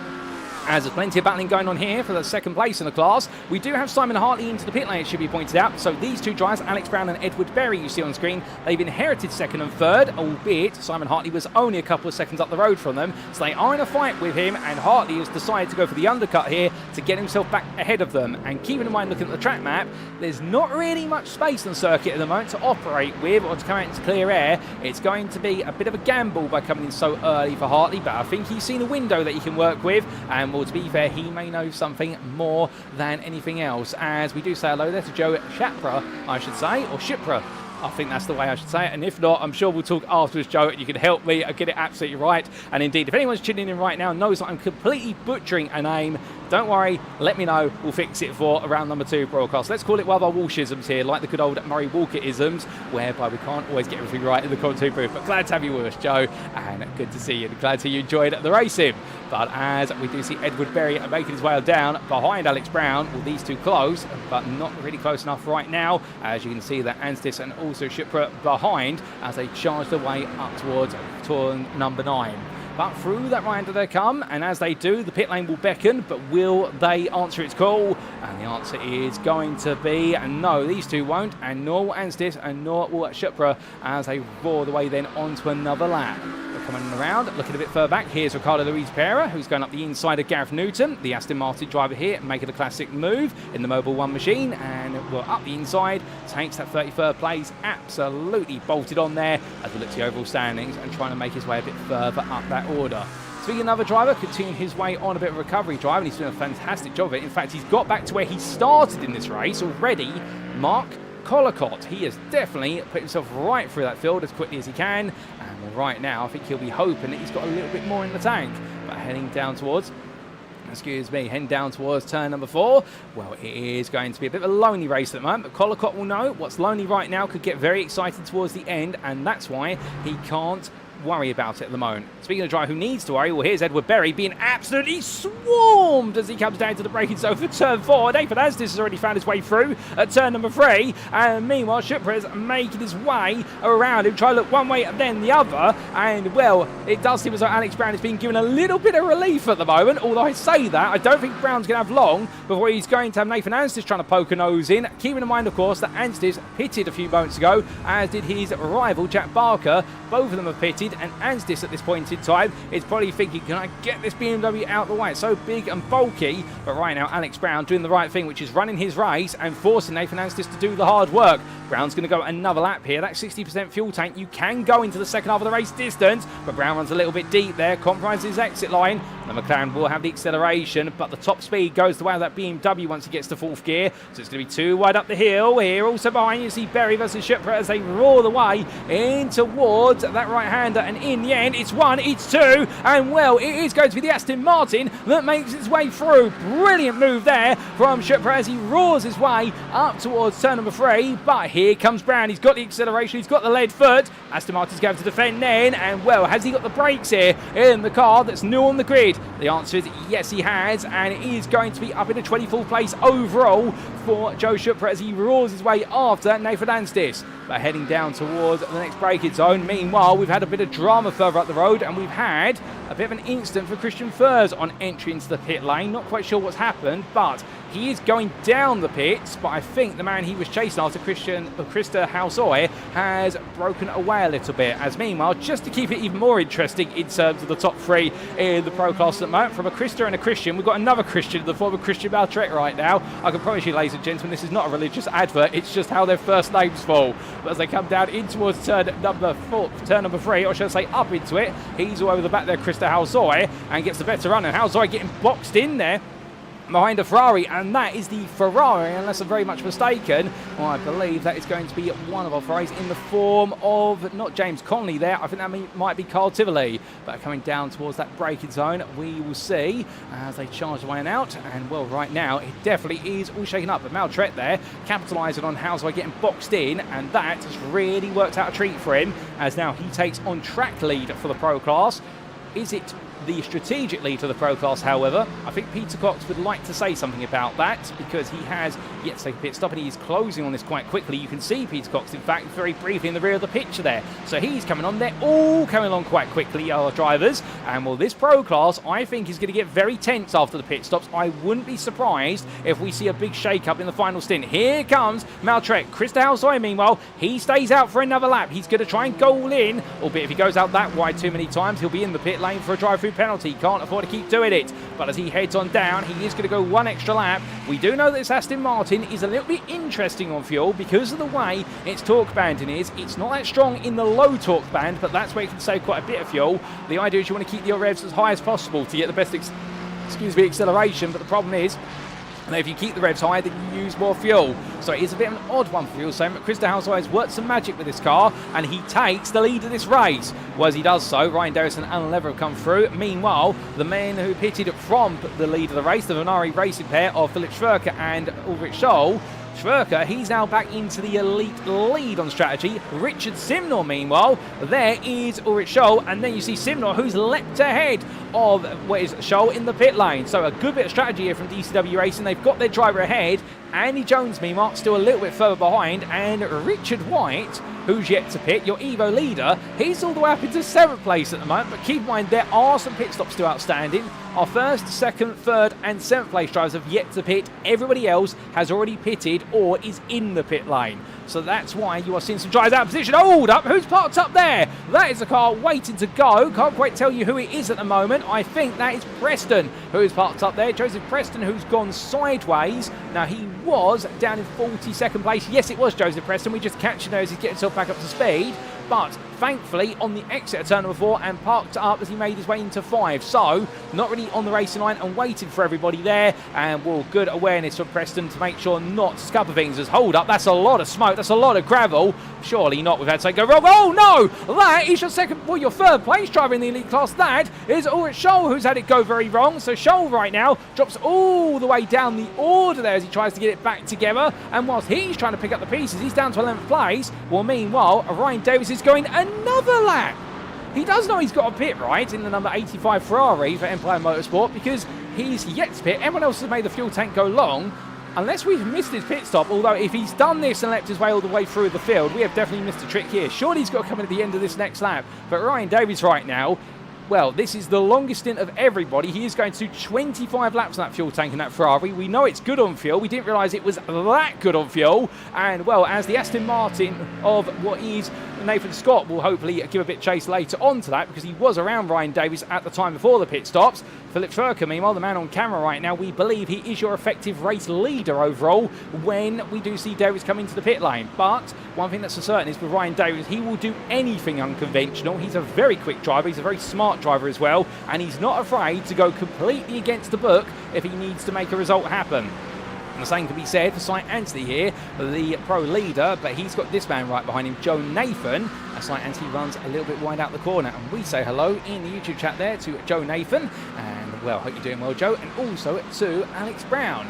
as there's plenty of battling going on here for the second place in the class. We do have Simon Hartley into the pit lane, it should be pointed out. So these two drivers, Alex Brown and Edward Berry, you see on screen, they've inherited second and third, albeit Simon Hartley was only a couple of seconds up the road from them. So they are in a fight with him, and Hartley has decided to go for the undercut here to get himself back ahead of them. And keeping in mind, looking at the track map, there's not really much space on the circuit at the moment to operate with or to come out into clear air. It's going to be a bit of a gamble by coming in so early for Hartley, but I think he's seen a window that he can work with, and well, to be fair, he may know something more than anything else. As we do say hello there to Joe Shapra, I should say, or Shipra. I think that's the way I should say it, and if not, I'm sure we'll talk afterwards, Joe, and you can help me get it absolutely right. And indeed, if anyone's tuning in right now and knows that I'm completely butchering a name, don't worry, let me know, we'll fix it for round number 2 broadcast. Let's call it one of our Walshisms here, like the good old Murray Walker-isms, whereby we can't always get everything right in the commentary booth. But glad to have you with us, Joe, and good to see you, and glad to you enjoyed the racing. But as we do see Edward Berry making his way down behind Alex Brown, well, these two close, but not really close enough right now, as you can see that Anstis and also Shipra behind as they charge their way up towards turn number 9. But through that right-hander they come, and as they do, the pit lane will beckon, but will they answer its call? And the answer is going to be no, these two won't, and nor will Anstis, and nor will Shupra, as they roar the way then onto another lap. They're coming around, looking a bit further back. Here's Ricardo Luis Pereira, who's going up the inside of Gareth Newton, the Aston Martin driver here, making a classic move in the Mobile 1 machine, and well, up the inside, takes that 33rd place, absolutely bolted on there as we look to the overall standings and trying to make his way a bit further up that order. Speaking of another driver, continuing his way on a bit of a recovery drive, and he's doing a fantastic job of it. In fact, he's got back to where he started in this race already, Mark Collicott. He has definitely put himself right through that field as quickly as he can, and right now I think he'll be hoping that he's got a little bit more in the tank. But heading down towards turn number 4. Well, it is going to be a bit of a lonely race at the moment, but Collicott will know what's lonely right now could get very excited towards the end, and that's why he can't worry about it at the moment. Speaking of a driver who needs to worry, well, here's Edward Berry being absolutely swarmed as he comes down to the braking zone for turn 4. Nathan Astis has already found his way through at turn number 3, and meanwhile Shupra is making his way around him, trying to look one way and then the other, and well, it does seem as though Alex Brown is being given a little bit of relief at the moment, although I say that, I don't think Brown's going to have long before he's going to have Nathan Anstis trying to poke a nose in, keeping in mind, of course, that Anstis pitted a few moments ago, as did his rival Jack Barker. Both of them have pitted, and Anstis at this point in time is probably thinking, can I get this BMW out of the way? It's so big and bulky, but right now Alex Brown doing the right thing, which is running his race and forcing Nathan Anstis to do the hard work. Brown's going to go another lap here. That 60% fuel tank, you can go into the second half of the race distance, but Brown runs a little bit deep there, compromises his exit line. The McLaren will have the acceleration, but the top speed goes the way of that BMW once he gets to 4th gear, so it's going to be too wide up the hill. Here also behind you see Berry versus Shupra as they roar the way in towards that right-hander, and in the end it's 1, it's 2, and well, it is going to be the Aston Martin that makes its way through. Brilliant move there from Shupra as he roars his way up towards turn number 3, but here comes Brown. He's got the acceleration, he's got the lead foot. Aston Martin's going to defend then, and well, has he got the brakes here in the car that's new on the grid? The answer is yes, he has, and it is going to be up in a 24th place overall for Joe Shupra as he roars his way after Nathan Anstis. But heading down towards the next braking zone. Meanwhile, we've had a bit of drama further up the road, and we've had a bit of an incident for Christian Furs on entry into the pit lane. Not quite sure what's happened, but he is going down the pits, but I think the man he was chasing after, Krista Hausoy, has broken away a little bit. As meanwhile, just to keep it even more interesting in terms of the top 3 in the Pro Class at the moment, from a Krista and a Christian, we've got another Christian in the form of Christian Maltrek right now. I can promise you, ladies and gentlemen, this is not a religious advert, it's just how their first names fall. But as they come down in towards turn number 3, or should I say up into it, he's all over the back there, Krista Hausoy, and gets the better run, and Hausoy getting boxed in there behind a Ferrari, and that is the Ferrari, unless I'm very much mistaken. Well, I believe that is going to be one of our Ferraris in the form of not James Conley there. I think that might be Carl Tivoli. But coming down towards that braking zone, we will see as they charge away and out. And well, right now it definitely is all shaken up. But Maltret there capitalising on Hausoy getting boxed in, and that has really worked out a treat for him, as now he takes on track lead for the Pro Class. Is it the strategic lead to the Pro Class, however? I think Peter Cox would like to say something about that, because he has yet to take a pit stop and he's closing on this quite quickly. You can see Peter Cox, in fact, very briefly in the rear of the picture there. So he's coming on. They're all coming along quite quickly, our drivers. And well, this Pro Class, I think, is going to get very tense after the pit stops. I wouldn't be surprised if we see a big shake-up in the final stint. Here comes Maltrek. Krista Hausoy, meanwhile, he stays out for another lap. He's going to try and go all in, albeit if he goes out that wide too many times, he'll be in the pit lane for a drive-through penalty. Can't afford to keep doing it, but as he heads on down, he is going to go one extra lap. We do know that this Aston Martin is a little bit interesting on fuel because of the way its torque banding is. It's not that strong in the low torque band, but that's where you can save quite a bit of fuel. The idea is you want to keep your revs as high as possible to get the best acceleration, but the problem is, and if you keep the revs high, then you use more fuel. So it is a bit of an odd one for fuel. So Krista Hausoy has worked some magic with this car, and he takes the lead of this race. Well, as he does so, Ryan Derris and Alan Lever have come through. Meanwhile, the men who pitted from the lead of the race, the Venari racing pair of Philip Schwerker and Ulrich Scholl, Schwerker, he's now back into the elite lead on strategy. Richard Simnor, meanwhile, there is Ulrich Scholl, and then you see Simnor, who's leapt ahead of what is Scholl in the pit lane. So a good bit of strategy here from DCW Racing. They've got their driver ahead, Andy Jones, meanwhile, still a little bit further behind, and Richard White, who's yet to pit, your Evo leader, he's all the way up into 7th place at the moment, but keep in mind there are some pit stops still outstanding. Our 1st, 2nd, 3rd and 7th place drivers have yet to pit. Everybody else has already pitted or is in the pit lane. So that's why you are seeing some drivers out of position. Hold up, who's parked up there? That is a car waiting to go. Can't quite tell you who it is at the moment. I think that is Preston who is parked up there. Joseph Preston, who's gone sideways. Now he was down in 42nd place. Yes, it was Joseph Preston. We just catch him as he's getting himself back up to speed. But thankfully on the exit of turn number 4 and parked up as he made his way into 5. So not really on the racing line and waiting for everybody there. And well, good awareness from Preston to make sure not to scupper things. As hold up, that's a lot of smoke, that's a lot of gravel. Surely not, we've had to go wrong. Oh no, that is your second, well, your 3rd place driver in the elite class. That is Ulrich Scholl, who's had it go very wrong. So Scholl right now drops all the way down the order there as he tries to get it back together. And whilst he's trying to pick up the pieces, he's down to 11th place. Well, meanwhile, Ryan Davis is going another lap. He does know he's got a pit right in the number 85 Ferrari for Empire Motorsport because he's yet to pit. Everyone else has made the fuel tank go long. Unless we've missed his pit stop, although if he's done this and leapt his way all the way through the field, we have definitely missed a trick here. Surely he's got to come in at the end of this next lap. But Ryan Davies right now, well, this is the longest stint of everybody. He is going to 25 laps on that fuel tank in that Ferrari. We know it's good on fuel. We didn't realise it was that good on fuel. And, well, as the Aston Martin of what is Nathan Scott will hopefully give a bit chase later on to that because he was around Ryan Davies at the time before the pit stops. Philip Furker, meanwhile, the man on camera right now, we believe he is your effective race leader overall when we do see Davies come into the pit lane. But one thing that's for certain is with Ryan Davies, he will do anything unconventional. He's a very quick driver. He's a very smart driver as well. And he's not afraid to go completely against the book if he needs to make a result happen. And the same can be said for Cy Anthony here, the pro leader, but he's got this man right behind him, Joe Nathan, as Cy Anthony runs a little bit wide out the corner. And we say hello in the YouTube chat there to Joe Nathan, and well, hope you're doing well, Joe, and also to Alex Brown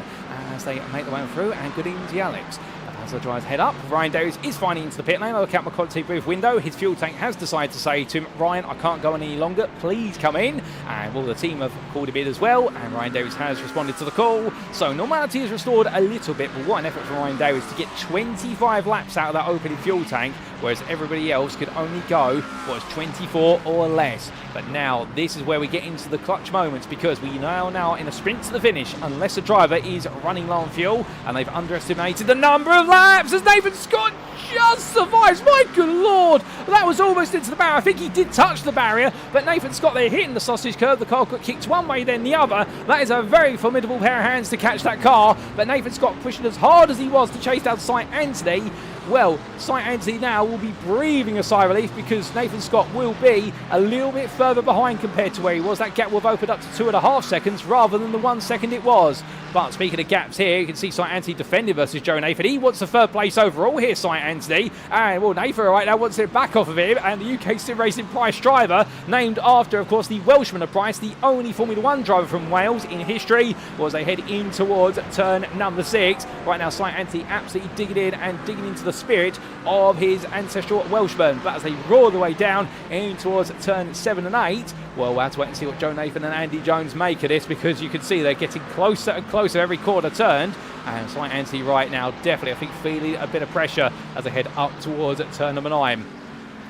as they make their way through, and good evening to Alex. As the drivers head up, Ryan Davies is finally into the pit lane. I look out my quality booth window. His fuel tank has decided to say to him, Ryan, I can't go any longer. Please come in. And well, the team have called a bid as well. And Ryan Davies has responded to the call. So normality is restored a little bit. But what an effort from Ryan Davies to get 25 laps out of that opening fuel tank, whereas everybody else could only go, 24 or less. But now this is where we get into the clutch moments because we now in a sprint to the finish unless a driver is running low on fuel, and they've underestimated the number of laps as Nathan Scott just survives. My good lord, that was almost into the barrier. I think he did touch the barrier, but Nathan Scott there hitting the sausage curve. The car got kicked one way then the other. That is a very formidable pair of hands to catch that car, but Nathan Scott pushing as hard as he was to chase down Cy Anthony. Well, Cy Anthony now will be breathing a sigh of relief because Nathan Scott will be a little bit further behind compared to where he was. That gap will have opened up to 2.5 seconds rather than the 1 second it was. But speaking of gaps here, you can see Cy Anthony defending versus Joe Nathan. He wants the 3rd place overall here, Cy Anthony. And well, Nathan right now wants it back off of him. And the UKSimRacing Price driver, named after, of course, the Welshman of Price, the only Formula 1 driver from Wales in history, was they head in towards turn number 6. Right now, Cy Anthony absolutely digging in and digging into the spirit of his ancestral Welshman. But as they roar the way down in towards turn 7 and 8, well, we'll have to wait and see what Joe Nathan and Andy Jones make of this because you can see they're getting closer and closer every corner turned. And Cy Anthony right now definitely, I think, feeling a bit of pressure as they head up towards turn number 9.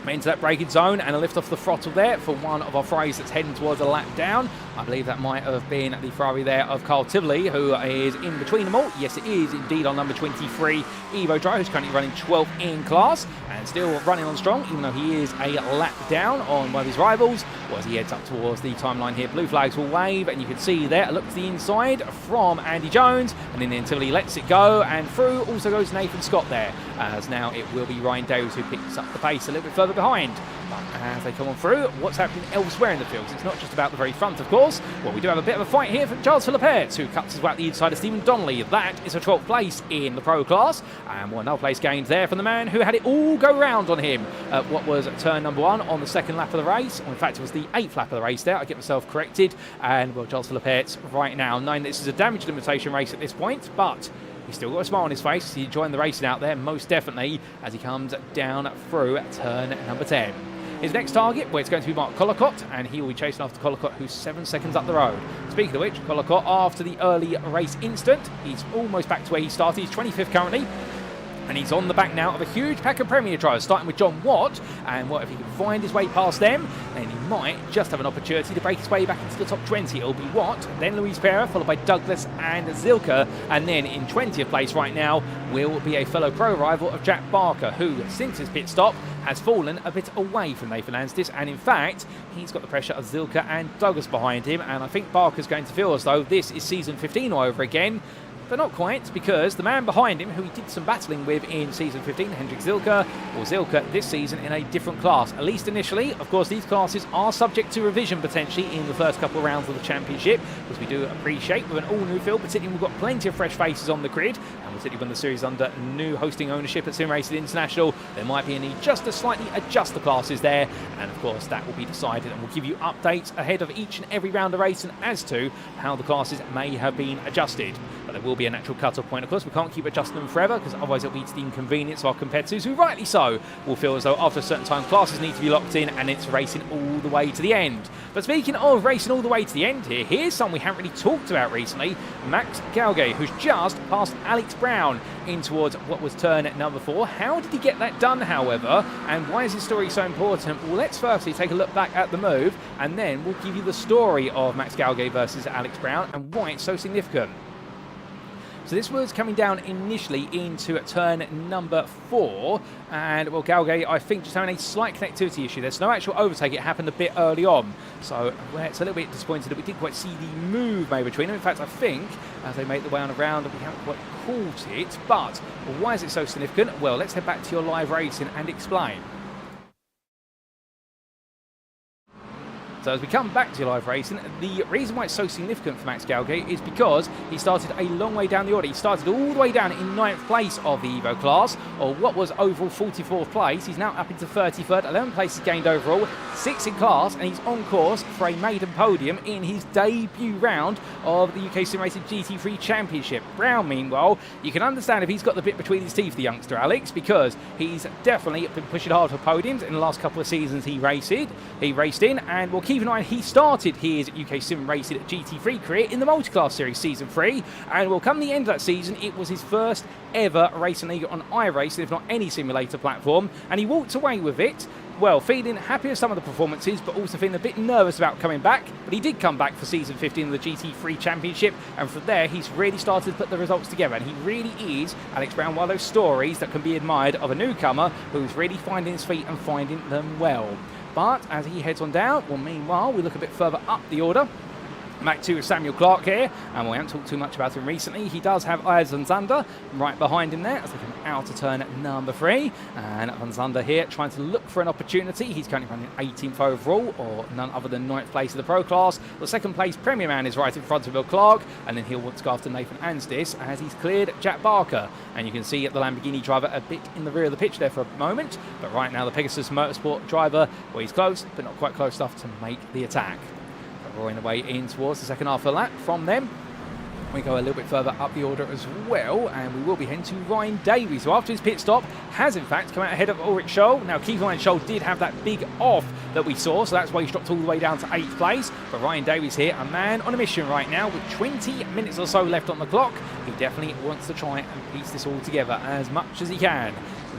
Into that braking zone and a lift off the throttle there for one of our Ferraris that's heading towards a lap down. I believe that might have been the Ferrari there of Carl Tivoli, who is in between them all. Yes, it is indeed on number 23, Evo driver, who's currently running 12th in class and still running on strong, even though he is a lap down on one of his rivals. Well, as he heads up towards the timeline here, blue flags will wave, and you can see there a look to the inside from Andy Jones, and then Tivoli lets it go, and through also goes Nathan Scott there, as now it will be Ryan Davies who picks up the pace a little bit further behind. But as they come on through, what's happening elsewhere in the fields? It's not just about the very front, of course. Well, we do have a bit of a fight here from Charles Philippetz, who cuts his way out the inside of Stephen Donnelly. That is a 12th place in the pro class, and well, another place gained there from the man who had it all go round on him at what was turn number 1 on the 2nd lap of the race. Or in fact, it was the 8th lap of the race there. I get myself corrected. And well, Charles Philippetz right now, knowing this is a damage limitation race at this point, but he's still got a smile on his face. He's enjoying the racing out there, most definitely, as he comes down through turn number 10. His next target, well, it's going to be Mark Collicott, and he will be chasing after Collicott, who's 7 seconds up the road. Speaking of which, Collicott, after the early race incident, he's almost back to where he started. He's 25th currently. And he's on the back now of a huge pack of Premier drivers, starting with John Watt. And what if he can find his way past them, then he might just have an opportunity to break his way back into the top 20. It'll be Watt, then Luis Pera, followed by Douglas and Zilka. And then in 20th place right now will be a fellow pro rival of Jack Barker, who, since his pit stop, has fallen a bit away from Nathan Anstis. And in fact, he's got the pressure of Zilka and Douglas behind him. And I think Barker's going to feel as though this is season 15 all over again. But not quite, because the man behind him, who he did some battling with in season 15, Hendrik Zilka, or Zilka this season in a different class, at least initially. Of course, these classes are subject to revision potentially in the first couple of rounds of the championship, because we do appreciate with an all-new field, particularly we've got plenty of fresh faces on the grid, and particularly when the series under new hosting ownership at SimRacing International, there might be a need just to slightly adjust the classes there, and of course that will be decided, and we'll give you updates ahead of each and every round of racing as to how the classes may have been adjusted. But there will be a natural cut-off point. Of course, we can't keep adjusting them forever, because otherwise it'll be to the inconvenience of our competitors, who rightly so will feel as though after a certain time classes need to be locked in and it's racing all the way to the end. But speaking of racing all the way to the end here, here's someone we haven't really talked about recently, Max Galgay, who's just passed Alex Brown in towards what was turn number 4. How did he get that done, however, and why is his story so important? Well, let's firstly take a look back at the move, and then we'll give you the story of Max Galgay versus Alex Brown and why it's so significant. So this was coming down initially into turn number 4, and well, Galgay, I think, just having a slight connectivity issue. There's no actual overtake, it happened a bit early on, so it's a little bit disappointed that we didn't quite see the move made between them. In fact, I think as they make the way on around, we haven't quite caught it. But why is it so significant? Well, let's head back to your live racing and explain. So as we come back to live racing, the reason why it's so significant for Max Galgay is because he started a long way down the order. He started all the way down in 9th place of the Evo class, or what was overall 44th place. He's now up into 33rd, 11 places gained overall, 6th in class, and he's on course for a maiden podium in his debut round of the UKSimRacing GT3 Championship. Brown, meanwhile, you can understand if he's got the bit between his teeth, the youngster Alex, because he's definitely been pushing hard for podiums in the last couple of seasons he raced in, and we'll keep an eye on, he started his UKSimRacing GT3 career in the Multiclass Series Season 3, and well, come the end of that season, it was his first ever racing league on iRacing, if not any simulator platform, and he walked away with it, well, feeling happy with some of the performances, but also feeling a bit nervous about coming back. But he did come back for Season 15 of the GT3 Championship, and from there, he's really started to put the results together. And he really is, Alex Brown, one of those stories that can be admired of a newcomer who's really finding his feet and finding them well. But as he heads on down, well, meanwhile, we look a bit further up the order. Back to Samuel Clark here, and we haven't talked too much about him recently. He does have Ayaz Van Zander right behind him there as they come out to turn number 3. And Van Zander here trying to look for an opportunity. He's currently running 18th overall, or none other than 9th place of the Pro class. The second place Premier Man is right in front of Will Clark, and then he'll want to go after Nathan Anstis as he's cleared Jack Barker. And you can see the Lamborghini driver a bit in the rear of the pitch there for a moment. But right now the Pegasus Motorsport driver, well, he's close, but not quite close enough to make the attack. Roaring away in towards the second half of the lap. From them, we go a little bit further up the order as well, and we will be heading to Ryan Davies, who after his pit stop has in fact come out ahead of Ulrich Scholl. Now, Keith Ryan Scholl did have that big off that we saw, so that's why he's dropped all the way down to 8th place. But Ryan Davies here, a man on a mission right now with 20 minutes or so left on the clock. He definitely wants to try and piece this all together as much as he can.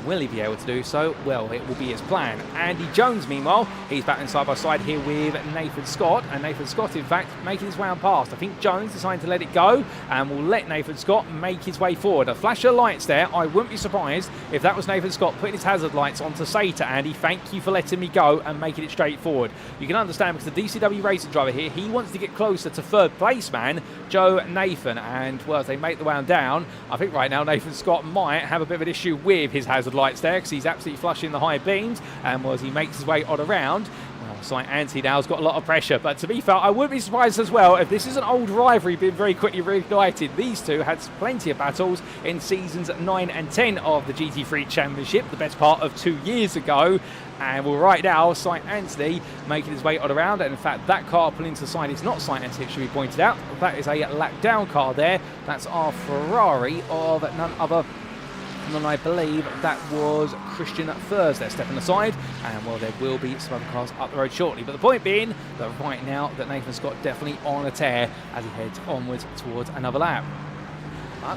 Will he be able to do so? Well, it will be his plan. Andy Jones, meanwhile, he's battling side by side here with Nathan Scott, and Nathan Scott, in fact, making his way on past. I think Jones decided to let it go and will let Nathan Scott make his way forward. A flash of lights there. I wouldn't be surprised if that was Nathan Scott putting his hazard lights on to say to Andy, thank you for letting me go and making it straight forward. You can understand because the DCW racing driver here, he wants to get closer to 3rd place man, Joe Nathan, and well, as they make the way on down, I think right now Nathan Scott might have a bit of an issue with his hazard lights there, because he's absolutely flushing the high beams, and as he makes his way on around, well, Sight Anti now's got a lot of pressure. But to be fair, I wouldn't be surprised as well if this is an old rivalry being very quickly reignited. These two had plenty of battles in seasons 9 and 10 of the GT3 Championship, the best part of 2 years ago. And well, right now, Sight Anthony making his way on around, and in fact, that car pulling to the side is not Sight Anthony, it should be pointed out. That is a lap down car there. That's our Ferrari of none other And then I believe that was Christian Thursday stepping aside. And, well, there will be some other cars up the road shortly. But the point being that right now that Nathan Scott definitely on a tear as he heads onwards towards another lap.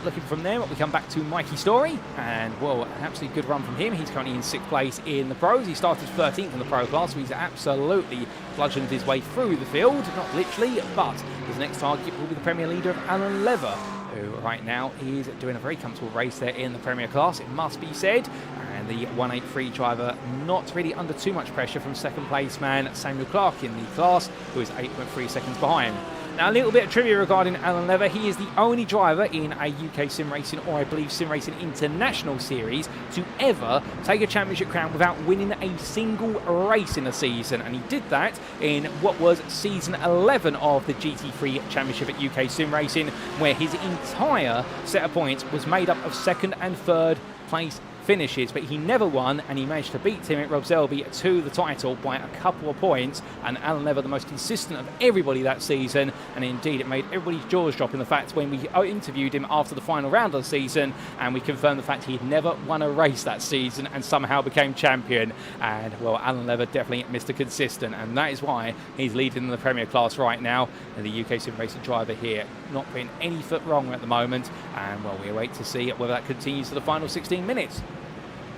Looking from there, we come back to Mikey Story, and, well, an absolutely good run from him. He's currently in 6th place in the pros. He started 13th in the pro class, so he's absolutely bludgeoned his way through the field. Not literally, but his next target will be the Premier leader of Alan Lever, who right now is doing a very comfortable race there in the Premier class, it must be said. And the 183 driver not really under too much pressure from 2nd place man Samuel Clark in the class, who is 8.3 seconds behind. Now, a little bit of trivia regarding Alan Lever. He is the only driver in a UKSimRacing, or I believe SimRacing International series, to ever take a championship crown without winning a single race in a season. And he did that in what was season 11 of the GT3 Championship at UKSimRacing, where his entire set of points was made up of 2nd and 3rd place finishes, but he never won, and he managed to beat teammate Rob Selby to the title by a couple of points. And Alan Lever, the most consistent of everybody that season, and indeed it made everybody's jaws drop in the fact when we interviewed him after the final round of the season, and we confirmed the fact he had never won a race that season and somehow became champion. And, well, Alan Lever definitely Mr. Consistent, and that is why he's leading in the Premier class right now, and the UKSimRacing driver here not putting any foot wrong at the moment. And, well, we await to see whether that continues for the final 16 minutes.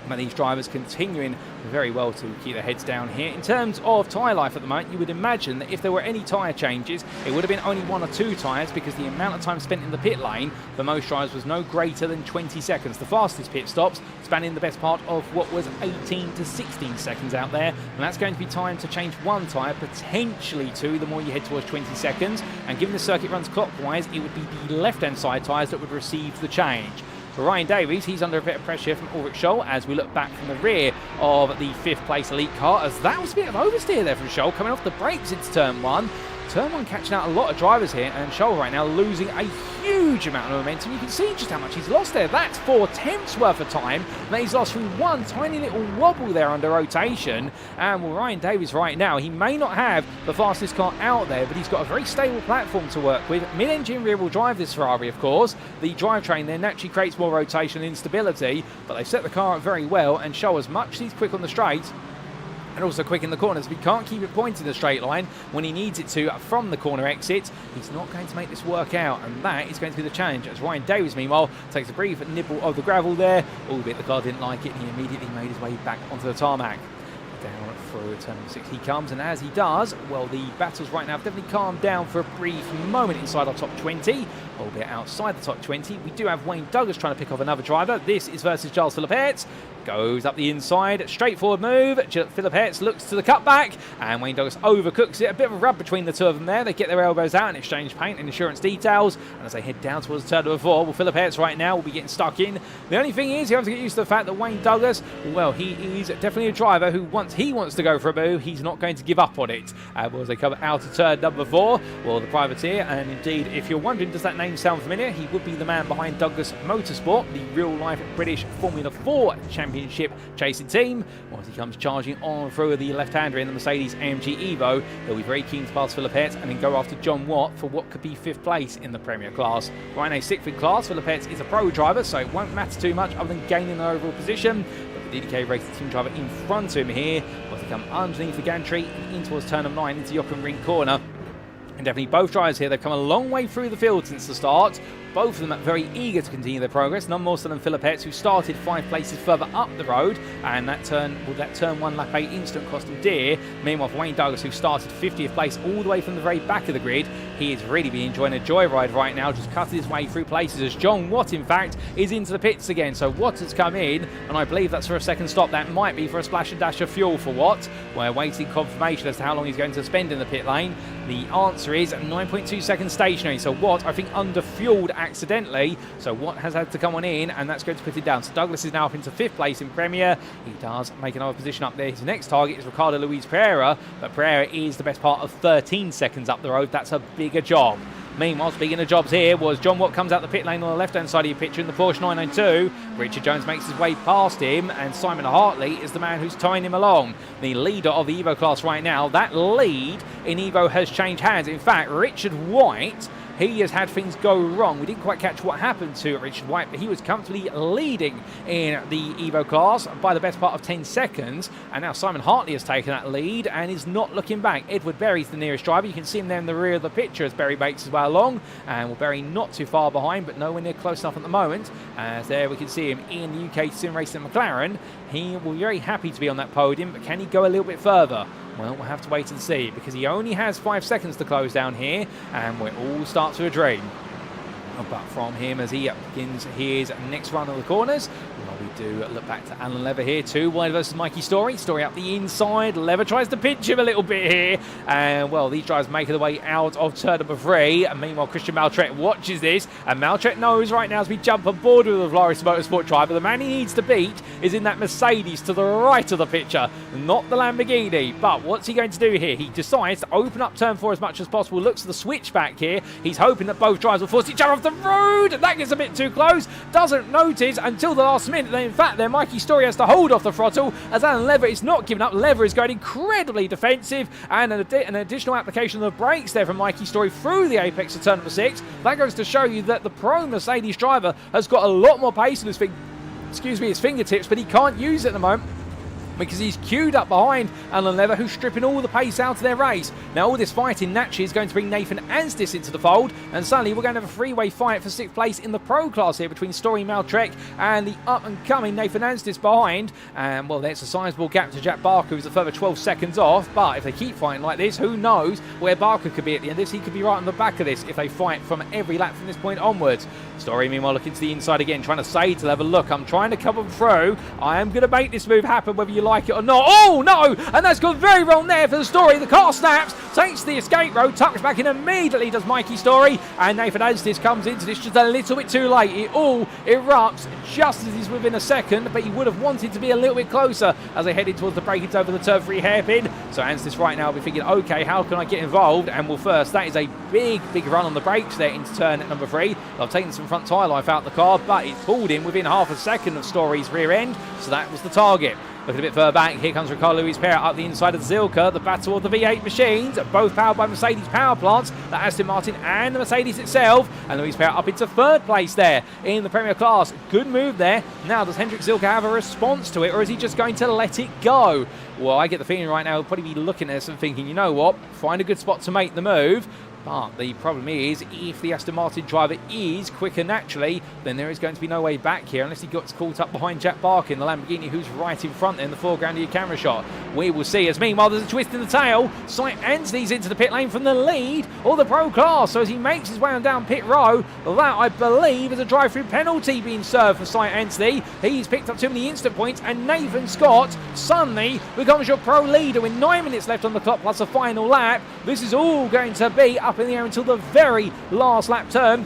But these drivers continuing very well to keep their heads down here. In terms of tyre life at the moment, you would imagine that if there were any tyre changes, it would have been only 1 or 2 tyres, because the amount of time spent in the pit lane for most drivers was no greater than 20 seconds. The fastest pit stops spanning the best part of what was 18 to 16 seconds out there, and that's going to be time to change 1 tyre, potentially 2, the more you head towards 20 seconds. And given the circuit runs clockwise, it would be the left-hand side tyres that would receive the change. For Ryan Davies, he's under a bit of pressure from Ulrich Scholl as we look back from the rear of the 5th place elite car, as that was a bit of oversteer there from Scholl coming off the brakes into turn 1. Turn 1 catching out a lot of drivers here, and Scholl right now losing a huge amount of momentum. You can see just how much he's lost there. That's 4 tenths worth of time that he's lost through 1 tiny little wobble there under rotation. And, well, Ryan Davies right now, he may not have the fastest car out there, but he's got a very stable platform to work with. Mid-engine rear-wheel drive this Ferrari, of course. The drivetrain there naturally creates more rotation and instability, but they've set the car up very well, and Scholl, as much as he's quick on the straight and also quick in the corners, but he can't keep it pointing in the straight line when he needs it to from the corner exit. He's not going to make this work out, and that is going to be the challenge, as Ryan Davies, meanwhile, takes a brief nibble of the gravel there, albeit the car didn't like it, and he immediately made his way back onto the tarmac. Down through turn 6 he comes, and as he does, well, the battles right now have definitely calmed down for a brief moment inside our top 20, albeit outside the top 20. We do have Wayne Douglas trying to pick off another driver. This is versus Giles Philippets. Goes up the inside, straightforward move. Philippets looks to the cutback, and Wayne Douglas overcooks it. A bit of a rub between the two of them there. They get their elbows out and exchange paint and insurance details. And as they head down towards turn number 4, well, Philippets right now will be getting stuck in. The only thing is, you have to get used to the fact that Wayne Douglas, well, he is definitely a driver who, once he wants to go for a move, he's not going to give up on it. As they come out of turn number 4, well, the privateer, and indeed, if you're wondering, does that name sound familiar? He would be the man behind Douglas Motorsport, the real-life British Formula 4 championship chasing team. As he comes charging on through the left-hander in the Mercedes AMG Evo, he'll be very keen to pass Philippets and then go after John Watt for what could be 5th place in the Premier class. Ryan A 6th in class. Philippets is a pro driver, so it won't matter too much other than gaining an overall position. But the DDK Racing team driver in front of him here will to come underneath the gantry and in towards turn of 9 into Jochen Ring corner. And definitely both drivers here, they've come a long way through the field since the start. Both of them are very eager to continue their progress. None more so than Philippets, who started 5 places further up the road, and that turn 1 lap 8 instant cost him dear. Meanwhile, for Wayne Douglas, who started 50th place all the way from the very back of the grid, he is really been enjoying a joyride right now, just cutting his way through places as John Watt, in fact, is into the pits again. So Watt has come in, and I believe that's for a second stop. That might be for a splash and dash of fuel for Watt. We're waiting confirmation as to how long he's going to spend in the pit lane. The answer is 9.2 seconds stationary. So Watt, I think, under-fueled accidentally. So Watt has had to come on in, and that's going to put it down. So Douglas is now up into 5th place in Premier. He does make another position up there. His next target is Ricardo Luis Pereira, but Pereira is the best part of 13 seconds up the road. That's a bigger job. Meanwhile, speaking of jobs here, was John Watt comes out the pit lane on the left-hand side of your picture in the Porsche 992. Richard Jones makes his way past him, and Simon Hartley is the man who's tying him along. The leader of the Evo class right now. That lead in Evo has changed hands. In fact, Richard White, he has had things go wrong. We didn't quite catch what happened to Richard White, but he was comfortably leading in the Evo class by the best part of 10 seconds. And now Simon Hartley has taken that lead and is not looking back. Edward Berry's the nearest driver. You can see him there in the rear of the picture as Berry makes his way along. And well, Berry not too far behind, but nowhere near close enough at the moment. As there we can see him in the UKSimRacing McLaren. He will be very happy to be on that podium, but can he go a little bit further? Well, we'll have to wait and see, because he only has 5 seconds to close down here, and we all start to a dream. But from him as he begins his next run of the corners, well, we do look back to Alan Lever here too. Wide versus Mikey Story. Story up the inside. Lever tries to pinch him a little bit here. And, well, these drivers make their way out of turn number 3. And meanwhile, Christian Maltret watches this. And Maltret knows right now as we jump on board with the Volaris Motorsport driver, the man he needs to beat is in that Mercedes to the right of the picture, not the Lamborghini. But what's he going to do here? He decides to open up turn 4 as much as possible. Looks for the switchback here. He's hoping that both drivers will force each other off the road. That gets a bit too close. Doesn't notice until the last minute. In fact, there Mikey Story has to hold off the throttle as Alan Lever is not giving up. Lever is going incredibly defensive, and an additional application of the brakes there from Mikey Story through the apex of turn number 6. That goes to show you that the pro Mercedes driver has got a lot more pace in his fingertips, but he can't use it at the moment because he's queued up behind Alan Lever, who's stripping all the pace out of their race. Now, all this fighting naturally is going to bring Nathan Anstis into the fold, and suddenly we're going to have a three-way fight for 6th place in the pro class here between Story Maltrek and the up-and-coming Nathan Anstis behind. And, well, there's a sizable gap to Jack Barker, who's a further 12 seconds off. But if they keep fighting like this, who knows where Barker could be at the end of this? He could be right on the back of this if they fight from every lap from this point onwards. Story, meanwhile, looking to the inside again, trying to say to Lever, look, I'm trying to cover through. I am going to make this move happen whether you like it or not. Oh, no! And that's gone very wrong there for the Story. The car snaps, takes the escape road, tucks back in immediately, does Mikey Story. And Nathan Anstis comes into this just a little bit too late. It all erupts just as he's within a second, but he would have wanted to be a little bit closer as they headed towards the break-ins over the turn 3 hairpin. So Anstis right now will be thinking, okay, how can I get involved? And well, first, that is a big run on the brakes there into turn number 3. I've taken some front tyre life out of the car, but it pulled in within half a second of Story's rear end, so that was the target. Looking a bit further back, here comes Ricardo Luis Perez up the inside of Zilka. The battle of the V8 machines, both powered by Mercedes power plants, the Aston Martin and the Mercedes itself. And Luis Perez up into 3rd place there in the Premier class. Good move there. Now, does Hendrik Zilka have a response to it, or is he just going to let it go? Well, I get the feeling right now he'll probably be looking at this and thinking, you know what, find a good spot to make the move. But the problem is, if the Aston Martin driver is quicker naturally, then there is going to be no way back here unless he gets caught up behind Jack Barker in the Lamborghini, who's right in front in the foreground of your camera shot. We will see, as meanwhile there's a twist in the tail. Sight Anstey's into the pit lane from the lead or the pro class. So as he makes his way on down pit row, that I believe is a drive-through penalty being served for Sight Anstey. He's picked up too many instant points, and Nathan Scott suddenly becomes your pro leader with 9 minutes left on the clock plus a final lap. This is all going to be up in the air until the very last lap turn.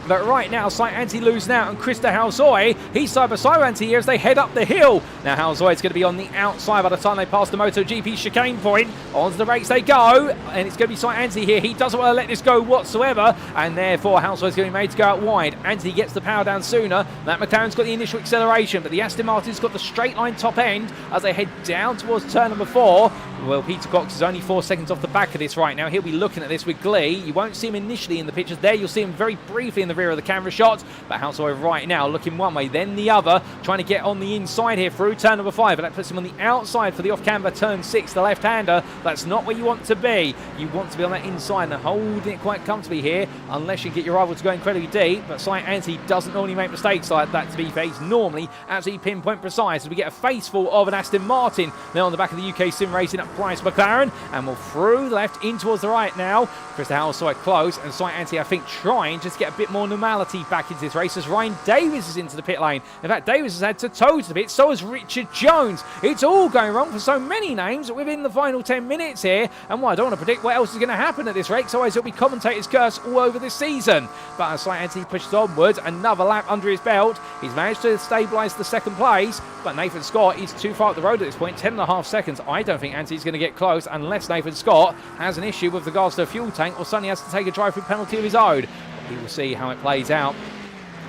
But right now, Sight Anti losing out, and Krista Halsoy, he's side by side with Anti here as they head up the hill. Now Halsoy is going to be on the outside by the time they pass the MotoGP chicane point. Onto the brakes they go, and it's going to be Sight Anti here. He doesn't want to let this go whatsoever, and therefore Halsoy is going to be made to go out wide. Anti gets the power down sooner. That McLaren's got the initial acceleration, but the Aston Martin's got the straight line top end as they head down towards turn number 4. Well, Peter Cox is only 4 seconds off the back of this right now. He'll be looking at this with glee. You won't see him initially in the pictures there. You'll see him very briefly in the rear of the camera shot. But Halsoy right now looking one way, then the other, trying to get on the inside here through turn number 5. But that puts him on the outside for the off-camber turn 6, the left-hander. That's not where you want to be. You want to be on that inside and holding it quite comfortably here, unless you get your rival to go incredibly deep. But Sight Anti doesn't normally make mistakes like that, to be fair. He's normally absolutely pinpoint precise as we get a faceful of an Aston Martin now on the back of the UKSimRacing at Price McLaren, and we'll through the left in towards the right now. Krista Halsoy close, and Sight Anti I think trying just to get a bit more normality back into this race as Ryan Davis is into the pit lane. In fact, Davis has had to toe to the pit, so has Richard Jones. It's all going wrong for so many names within the final 10 minutes here, and well, I don't want to predict what else is going to happen at this race, otherwise it'll be commentator's curse all over this season. But as Sight Anti pushes onwards, another lap under his belt, he's managed to stabilise the 2nd place, but Nathan Scott is too far up the road at this point, 10.5 seconds. I don't think Anti's going to get close unless Nathan Scott has an issue with regards to a fuel tank or suddenly has to take a drive-through penalty of his own. We will see how it plays out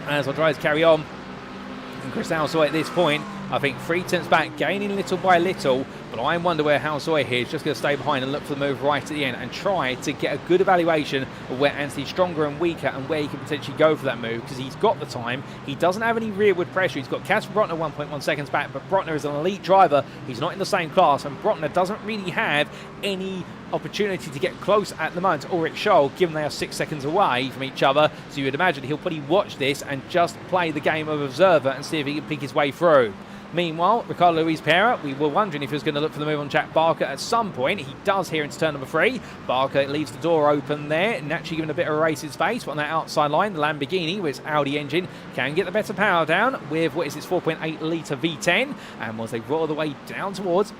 as our drivers carry on. And Chris Halsoy at this point I think 3 tenths back, gaining little by little, but I wonder where Halsoy here is just going to stay behind and look for the move right at the end and try to get a good evaluation of where Anthony's stronger and weaker and where he can potentially go for that move, because he's got the time. He doesn't have any rearward pressure. He's got Casper Brotner 1.1 seconds back, but Brotner is an elite driver. He's not in the same class, and Brotner doesn't really have any opportunity to get close at the moment to Ulrich Scholl, given they are 6 seconds away from each other. So you would imagine he'll probably watch this and just play the game of observer and see if he can pick his way through. Meanwhile, Ricardo Luis Pereira, we were wondering if he was going to look for the move on Jack Barker at some point. He does here into turn number 3. Barker leaves the door open there, naturally giving a bit of a race in space. But on that outside line, the Lamborghini with its Audi engine can get the better power down with what is its 4.8 litre V10. And as they roll the way down towards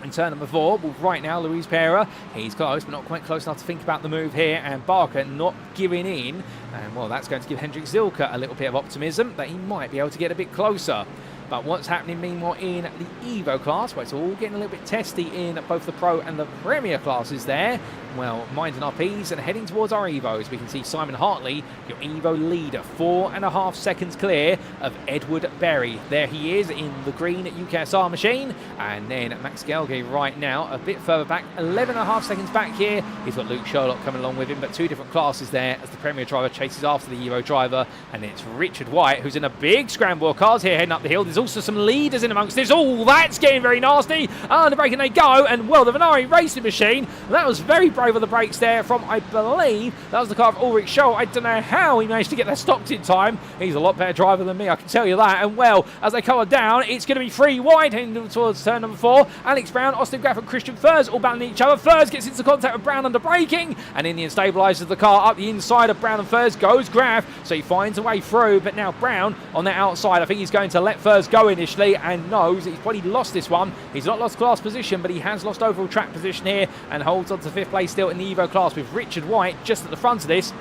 in turn number 4, well, right now, Luis Pereira, he's close, but not quite close enough to think about the move here. And Barker not giving in. And, well, that's going to give Hendrik Zilka a little bit of optimism that he might be able to get a bit closer. But what's happening meanwhile in the Evo class, where it's all getting a little bit testy in both the Pro and the Premier classes there. Well, minding our P's and heading towards our Evos, we can see Simon Hartley, your Evo leader, 4.5 seconds clear of Edward Berry. There he is in the green UKSR machine. And then Max Gelge right now, a bit further back, 11.5 seconds back here. He's got Luke Sherlock coming along with him, but 2 different classes there as the Premier driver chases after the Evo driver. And it's Richard White, who's in a big scramble of cars here heading up the hill. There's also some leaders in amongst this. Oh, that's getting very nasty. Under brake and they go. And, well, the Venari racing machine, that was very brave of the brakes there from, I believe, that was the car of Ulrich Scholl. I don't know how he managed to get that stopped in time. He's a lot better driver than me, I can tell you that. And, well, as they come down, it's going to be 3 wide heading towards turn number 4. Alex Brown, Austin Graff and Christian Furs all battling each other. Furs gets into contact with Brown under braking, and Indian stabilises the car up the inside of Brown and Furs goes Graff, so he finds a way through. But now Brown on the outside, I think he's going to let Furs go initially and knows he's probably lost this one. He's not lost class position, but he has lost overall track position here and holds on to 5th place still in the Evo class with Richard White just at the front of this.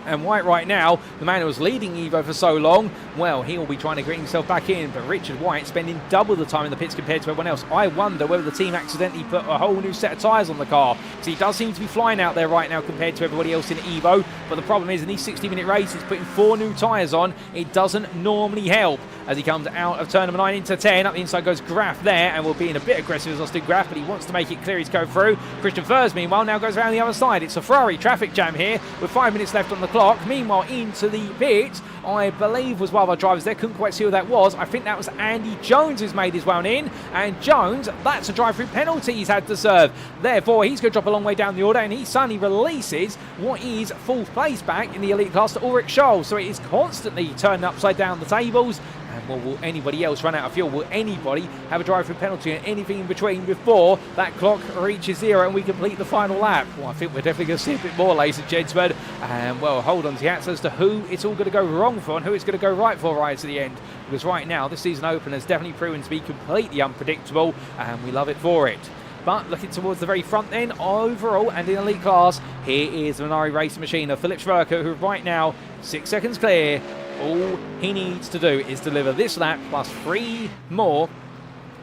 And White right now, the man who was leading Evo for so long, well, he'll be trying to get himself back in. But Richard White spending double the time in the pits compared to everyone else. I wonder whether the team accidentally put a whole new set of tyres on the car, because he does seem to be flying out there right now compared to everybody else in Evo. But the problem is, in these 60-minute races, putting 4 new tyres on, it doesn't normally help. As he comes out of turn number 9 into 10, up the inside goes Graff there, and will be in a bit aggressive as Austin Graff, but he wants to make it clear he's going through. Christian Furs, meanwhile, now goes around the other side. It's a Ferrari traffic jam here with 5 minutes left on the clock. Meanwhile, into the pit, I believe was one of our drivers there. Couldn't quite see who that was. I think that was Andy Jones who's made his way on in. And Jones, that's a drive-through penalty he's had to serve. Therefore, he's going to drop a long way down the order, and he suddenly releases what is 4th place back in the elite class to Ulrich Scholl. So it is constantly turning upside down the tables. And, well, will anybody else run out of fuel? Will anybody have a drive-through penalty and anything in between before that clock reaches 0 and we complete the final lap? Well, I think we're definitely going to see a bit more, ladies and gentlemen. And, well, hold on to your hats as to who it's all going to go wrong for and who it's going to go right for right to the end. Because right now, this season open has definitely proven to be completely unpredictable, and we love it for it. But looking towards the very front then, overall and in elite class, here is the Minari racing machine of Philip Schwerker, who right now 6 seconds clear. All he needs to do is deliver this lap plus 3 more,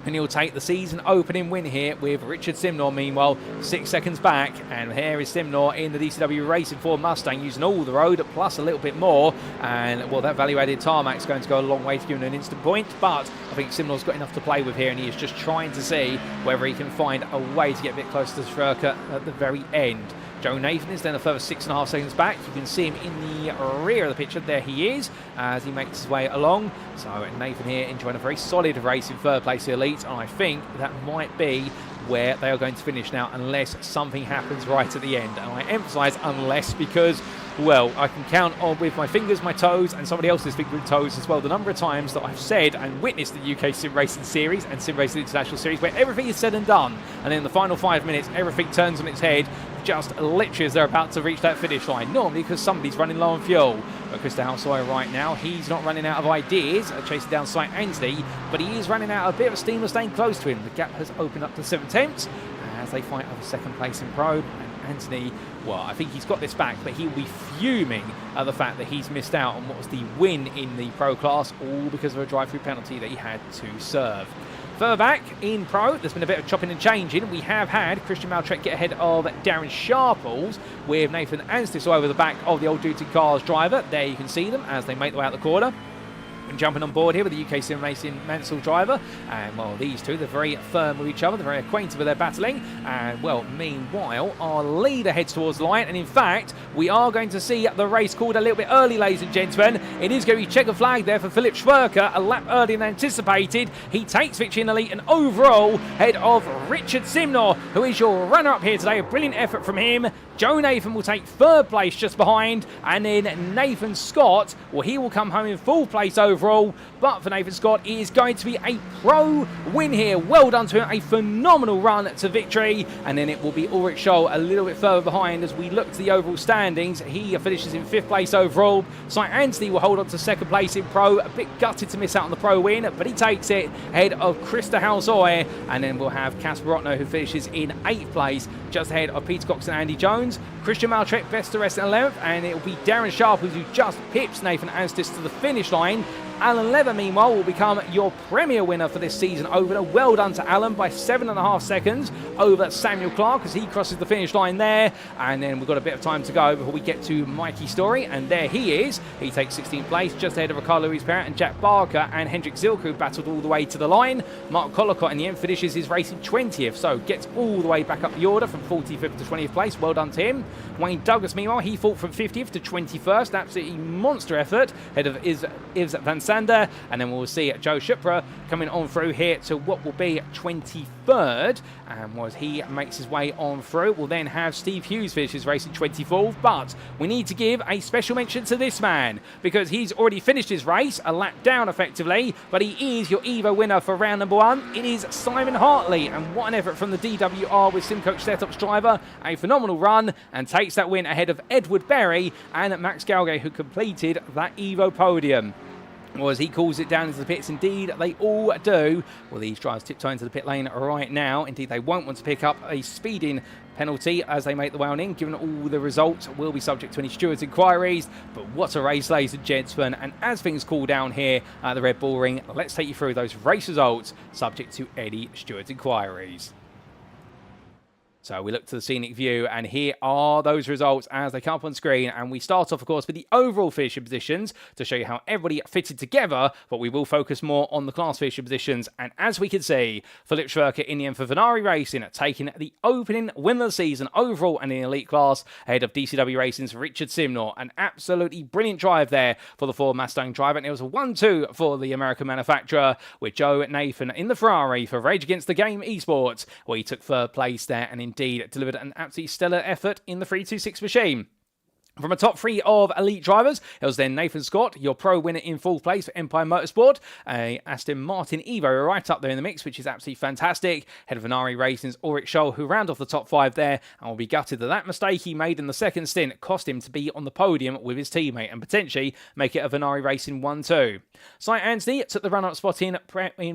and he'll take the season opening win here with Richard Simnor, meanwhile 6 seconds back. And here is Simnor in the DCW Racing Ford Mustang, using all the road plus a little bit more. And, well, that value-added tarmac is going to go a long way to give him an instant point. But I think Simnor's got enough to play with here, and he is just trying to see whether he can find a way to get a bit closer to Schwerker at the very end. Joe Nathan is then a further 6.5 seconds back. You can see him in the rear of the picture. There he is as he makes his way along. So Nathan here enjoying a very solid race in 3rd place elite. And I think that might be where they are going to finish now, unless something happens right at the end. And I emphasise unless, because, well, I can count on with my fingers, my toes, and somebody else's finger and toes as well, the number of times that I've said and witnessed the UK SimRacing Series and SimRacing International Series, where everything is said and done, and in the final 5 minutes, everything turns on its head, just literally as they're about to reach that finish line. Normally because somebody's running low on fuel. But Krista Halsoy right now, he's not running out of ideas, chasing down Sight Anthony, but he is running out of a bit of steam and staying close to him. The gap has opened up to 7 tenths as they fight over 2nd place in Pro. And Anthony, well, I think he's got this back, but he'll be fuming at the fact that he's missed out on what was the win in the Pro class, all because of a drive-through penalty that he had to serve. Further back in Pro, there's been a bit of chopping and changing. We have had Christian Maltrek get ahead of Darren Sharples with Nathan Anstis over the back of the old duty cars driver. There you can see them as they make their way out the corner. When jumping on board here with the UKSimRacing Mansell driver, and well, these two, they're very firm with each other, they're very acquainted with their battling, and well, meanwhile, our leader heads towards the line, and in fact, we are going to see the race called a little bit early, ladies and gentlemen. It is going to be checkered flag there for Philip Schwerker, a lap earlier than anticipated. He takes victory in the lead, and overall, head of Richard Simnor, who is your runner-up here today. A brilliant effort from him. Joe Nathan will take third place just behind, and then Nathan Scott, well, he will come home in fourth place overall. But for Nathan Scott, it is going to be a pro win here. Well done to him, a phenomenal run to victory. And then it will be Ulrich Scholl a little bit further behind as we look to the overall standings. He finishes in fifth place overall. Cy Anthony will hold on to second place in pro. A bit gutted to miss out on the pro win, but he takes it ahead of Krista Halzoy. And then we'll have Casper Rotner, who finishes in eighth place, just ahead of Peter Cox and Andy Jones. Christian Maltrek best to rest in 11th, and it will be Darren Sharples who just pips Nathan Anstis to the finish line. Alan Leather, meanwhile, will become your premier winner for this season over. Well done to Alan by 7.5 seconds over Samuel Clark as he crosses the finish line there. And then we've got a bit of time to go before we get to Mikey Story, and there he is. He takes 16th place, just ahead of Ricardo Luis Perra and Jack Barker and Hendrik Zilk, who battled all the way to the line. Mark Collicott in the end finishes his race in 20th, so gets all the way back up the order from 45th to 20th place. Well done to him. Wayne Douglas, meanwhile, he fought from 50th to 21st. Absolutely monster effort, ahead of Yves Van Sander. And then we'll see Joe Shupra coming on through here to what will be 23rd. And as he makes his way on through, we'll then have Steve Hughes finish his race in 24th. But we need to give a special mention to this man, because he's already finished his race, a lap down effectively, but he is your Evo winner for round number 1. It is Simon Hartley, and what an effort from the DWR with SimCoach Setups driver. A phenomenal run, and takes that win ahead of Edward Berry and Max Galgay, who completed that Evo podium. Well, as he calls it down into the pits, indeed they all do. Well, these drivers tiptoe into the pit lane right now. Indeed, they won't want to pick up a speeding penalty as they make the way on in, given all the results will be subject to any stewards' inquiries. But what a race, ladies and gentlemen. And as things cool down here at the Red Bull Ring, let's take you through those race results subject to any stewards' inquiries. So we look to the scenic view, and here are those results as they come up on screen. And we start off, of course, with the overall finishing positions to show you how everybody fitted together, but we will focus more on the class finishing positions. And as we can see, Philip Schwerker in the end for Venari Racing, taking the opening win of the season overall and in the elite class ahead of DCW Racing's Richard Simnor. An absolutely brilliant drive there for the Ford Mustang driver, and it was a 1-2 for the American manufacturer, with Joe Nathan in the Ferrari for Rage Against the Game Esports, where he took third place there and indeed delivered an absolutely stellar effort in the 326 machine. From a top three of elite drivers, it was then Nathan Scott, your pro winner in fourth place for Empire Motorsport. Aston Martin Evo right up there in the mix, which is absolutely fantastic. Head of Venari Racing's Ulrich Scholl, who round off the top five there, and will be gutted that that mistake he made in the second stint cost him to be on the podium with his teammate and potentially make it a Venari Racing 1-2. Cy Anthony took the run-up spot in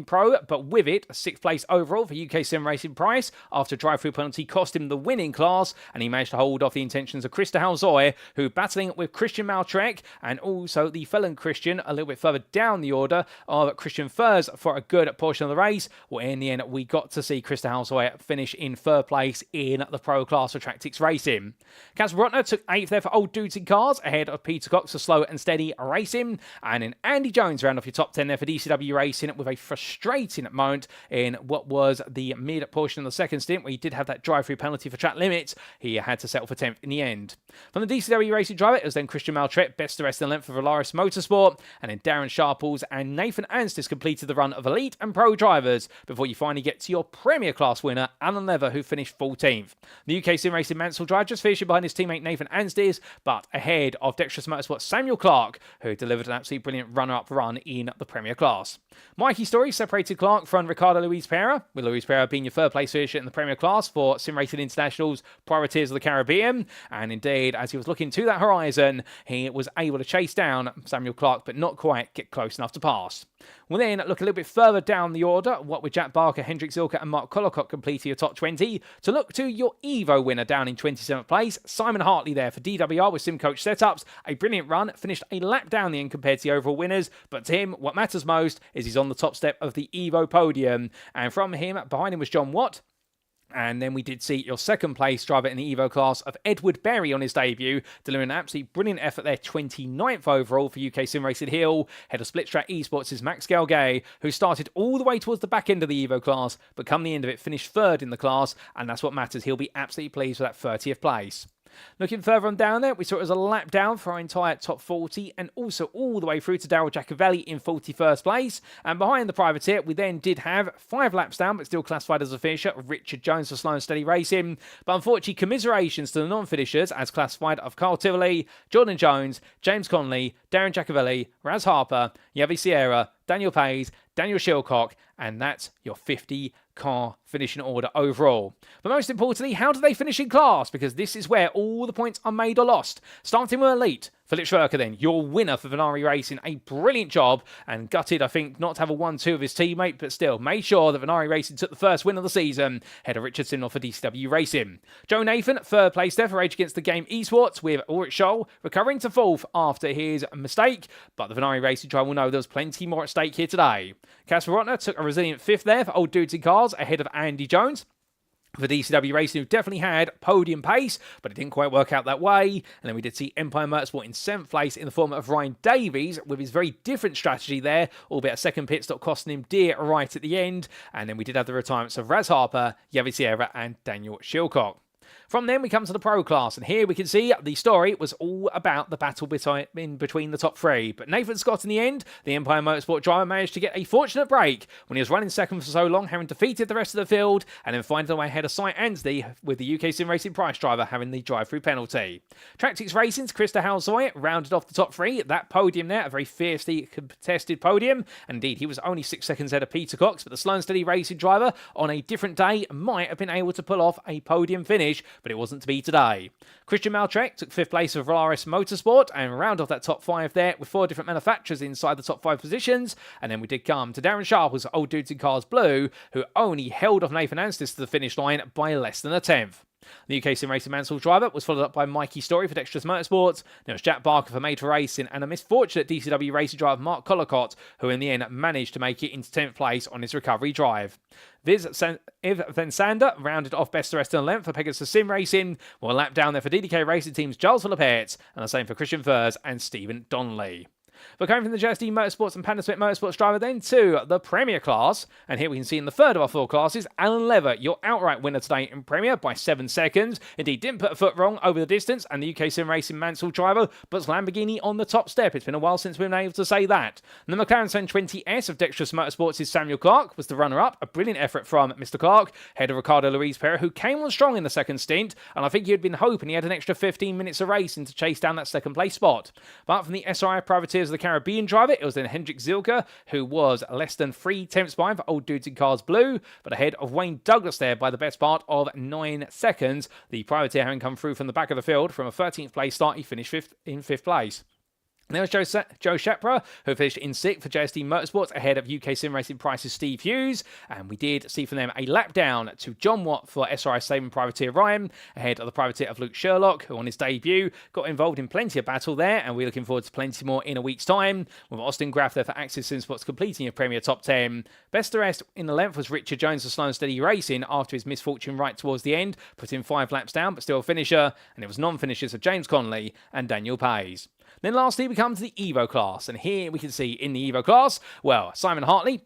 pro, but with it, a sixth place overall for UKSimRacing Price after a drive-through penalty cost him the winning class, and he managed to hold off the intentions of Krista Halzoy, who battling with Christian Maltrek and also the felon Christian a little bit further down the order of Christian Furs for a good portion of the race. Well, in the end, we got to see Krista Halzoy finish in third place in the pro class for Tractix Racing. Casper Rotner took 8th there for Old Dudes in Cars ahead of Peter Cox for Slow and Steady Racing, and then Andy Jones round off your top 10 there for DCW Racing with a frustrating moment in what was the mid portion of the second stint, where he did have that drive-through penalty for track limits. He had to settle for 10th in the end. From the DCW Racing driver, it was then Christian Maltrek, best to rest in length for Valaris Motorsport, and then Darren Sharples and Nathan Anstis completed the run of elite and pro drivers before you finally get to your Premier Class winner, Alan Leather, who finished 14th. The UKSimRacing Mansell driver just finishing behind his teammate Nathan Anstis, but ahead of Dexterous Motorsport's Samuel Clark, who delivered an absolutely brilliant runner-up run in the Premier Class. Mikey Story separated Clark from Ricardo Luis Perra, with Luis Perra being your third place finisher in the Premier Class for SimRacing International's Privateers of the Caribbean, and indeed, as he was looking to that horizon, he was able to chase down Samuel Clark, but not quite get close enough to pass. We'll then look a little bit further down the order, what with Jack Barker, Hendrik Zilka and Mark Collicott completing your top 20, to look to your Evo winner down in 27th place, Simon Hartley there for DWR with SimCoach Setups. A brilliant run, finished a lap down the end compared to the overall winners, but to him, what matters most is he's on the top step of the Evo podium. And from him, behind him was John Watt, And then we did see your second place driver in the Evo class of Edward Berry on his debut, delivering an absolutely brilliant effort there, 29th overall for UK SimRacing Hill. Head of Split Track Esports is Max Galgay, who started all the way towards the back end of the Evo class, but come the end of it, finished third in the class, and that's what matters. He'll be absolutely pleased with that 30th place. Looking further on down there, we saw it was a lap down for our entire top 40 and also all the way through to Daryl Giacovelli in 41st place. And behind the privateer, we then did have 5 laps down, but still classified as a finisher, Richard Jones for Slow and Steady Racing. But unfortunately, commiserations to the non-finishers as classified of Carl Tivoli, Jordan Jones, James Conley, Darren Giacovelli, Raz Harper, Yavi Sierra, Daniel Pays, Daniel Shilcock, and that's your 50 car finishing order overall. But most importantly, how do they finish in class? Because this is where all the points are made or lost. Starting with Elite, Philip Schwerker then, your winner for Venari Racing. A brilliant job, and gutted, I think, not to have a 1-2 of his teammate, but still, made sure that Venari Racing took the first win of the season. Head of Richard Simnell for DCW Racing. Joe Nathan, third place there for Rage Against the Game Esports, with Ulrich Scholl recovering to fourth after his mistake, but the Venari Racing driver will know there was plenty more at stake here today. Casper Rotner took a resilient fifth there for Old Dudes in Cars, ahead of Andy Jones. For DCW Racing, who definitely had podium pace, but it didn't quite work out that way. And then we did see Empire Motorsport in 7th place in the form of Ryan Davies, with his very different strategy there, albeit a second pit stop costing him dear right at the end. And then we did have the retirements of Raz Harper, Yavi Sierra, and Daniel Shilcock. From then we come to the pro class, and here we can see the story was all about the battle in between the top 3. But Nathan Scott in the end, the Empire Motorsport driver, managed to get a fortunate break when he was running second for so long, having defeated the rest of the field, and then finding a way ahead of Cy Ansley, with the UK SimRacing Price driver having the drive-through penalty. Tractics Racing's Krista Halzoy rounded off the top 3. That podium there, a very fiercely contested podium, and indeed he was only 6 seconds ahead of Peter Cox, but the Slow and Steady Racing driver on a different day might have been able to pull off a podium finish, but it wasn't to be today. Christian Maltrek took 5th place for Valaris Motorsport and round off that top 5 there with 4 different manufacturers inside the top 5 positions. And then we did come to Darren Sharple's Old Dudes in Cars Blue, who only held off Nathan Anstis to the finish line by less than a 10th. The UK SimRacing Mansell driver was followed up by Mikey Story for Dexterous Motorsports. There was Jack Barker for Made for Racing, and a misfortunate DCW Racing driver Mark Collicott, who in the end managed to make it into 10th place on his recovery drive. Iv Van Sander rounded off best the rest of the length for Pegasus Sim Racing, while a lap down there for DDK Racing teams Giles Philippetts, and the same for Christian Furs and Stephen Donnelly. But coming from the JSD Motorsports and Panda Smith Motorsports driver then to the Premier class. And here we can see in the third of our 4 classes, Alan Lever, your outright winner today in Premier by 7 seconds. Indeed, didn't put a foot wrong over the distance, and the UK SimRacing Mansell driver puts Lamborghini on the top step. It's been a while since we've been able to say that. And the McLaren 720S of Dexterous Motorsports' Samuel Clark was the runner-up. A brilliant effort from Mr. Clark, head of Ricardo Luis Pera, who came on strong in the second stint, and I think he had been hoping he had an extra 15 minutes of racing to chase down that second place spot. But from the SRI Privateers of the Caribbean driver, it was then Hendrik Zilka, who was less than 3 tenths behind for Old Dudes in Cars Blue, but ahead of Wayne Douglas there by the best part of 9 seconds. The privateer having come through from the back of the field from a 13th place start, he finished in 5th place. There was Joe Shepra, who finished in 6th for JSD Motorsports, ahead of UK SimRacing Price's Steve Hughes. And we did see from them a lap down to John Watt for SRI Saving Privateer Ryan, ahead of the privateer of Luke Sherlock, who on his debut got involved in plenty of battle there, and we're looking forward to plenty more in a week's time, with Austin Graff there for Axis SimSports completing a Premier Top 10. Best the rest in the length was Richard Jones for Slow and Steady Racing after his misfortune right towards the end, put in 5 laps down, but still a finisher, and it was non-finishers of James Conley and Daniel Pays. Then lastly, we come to the Evo class, and here we can see in the Evo class, well, Simon Hartley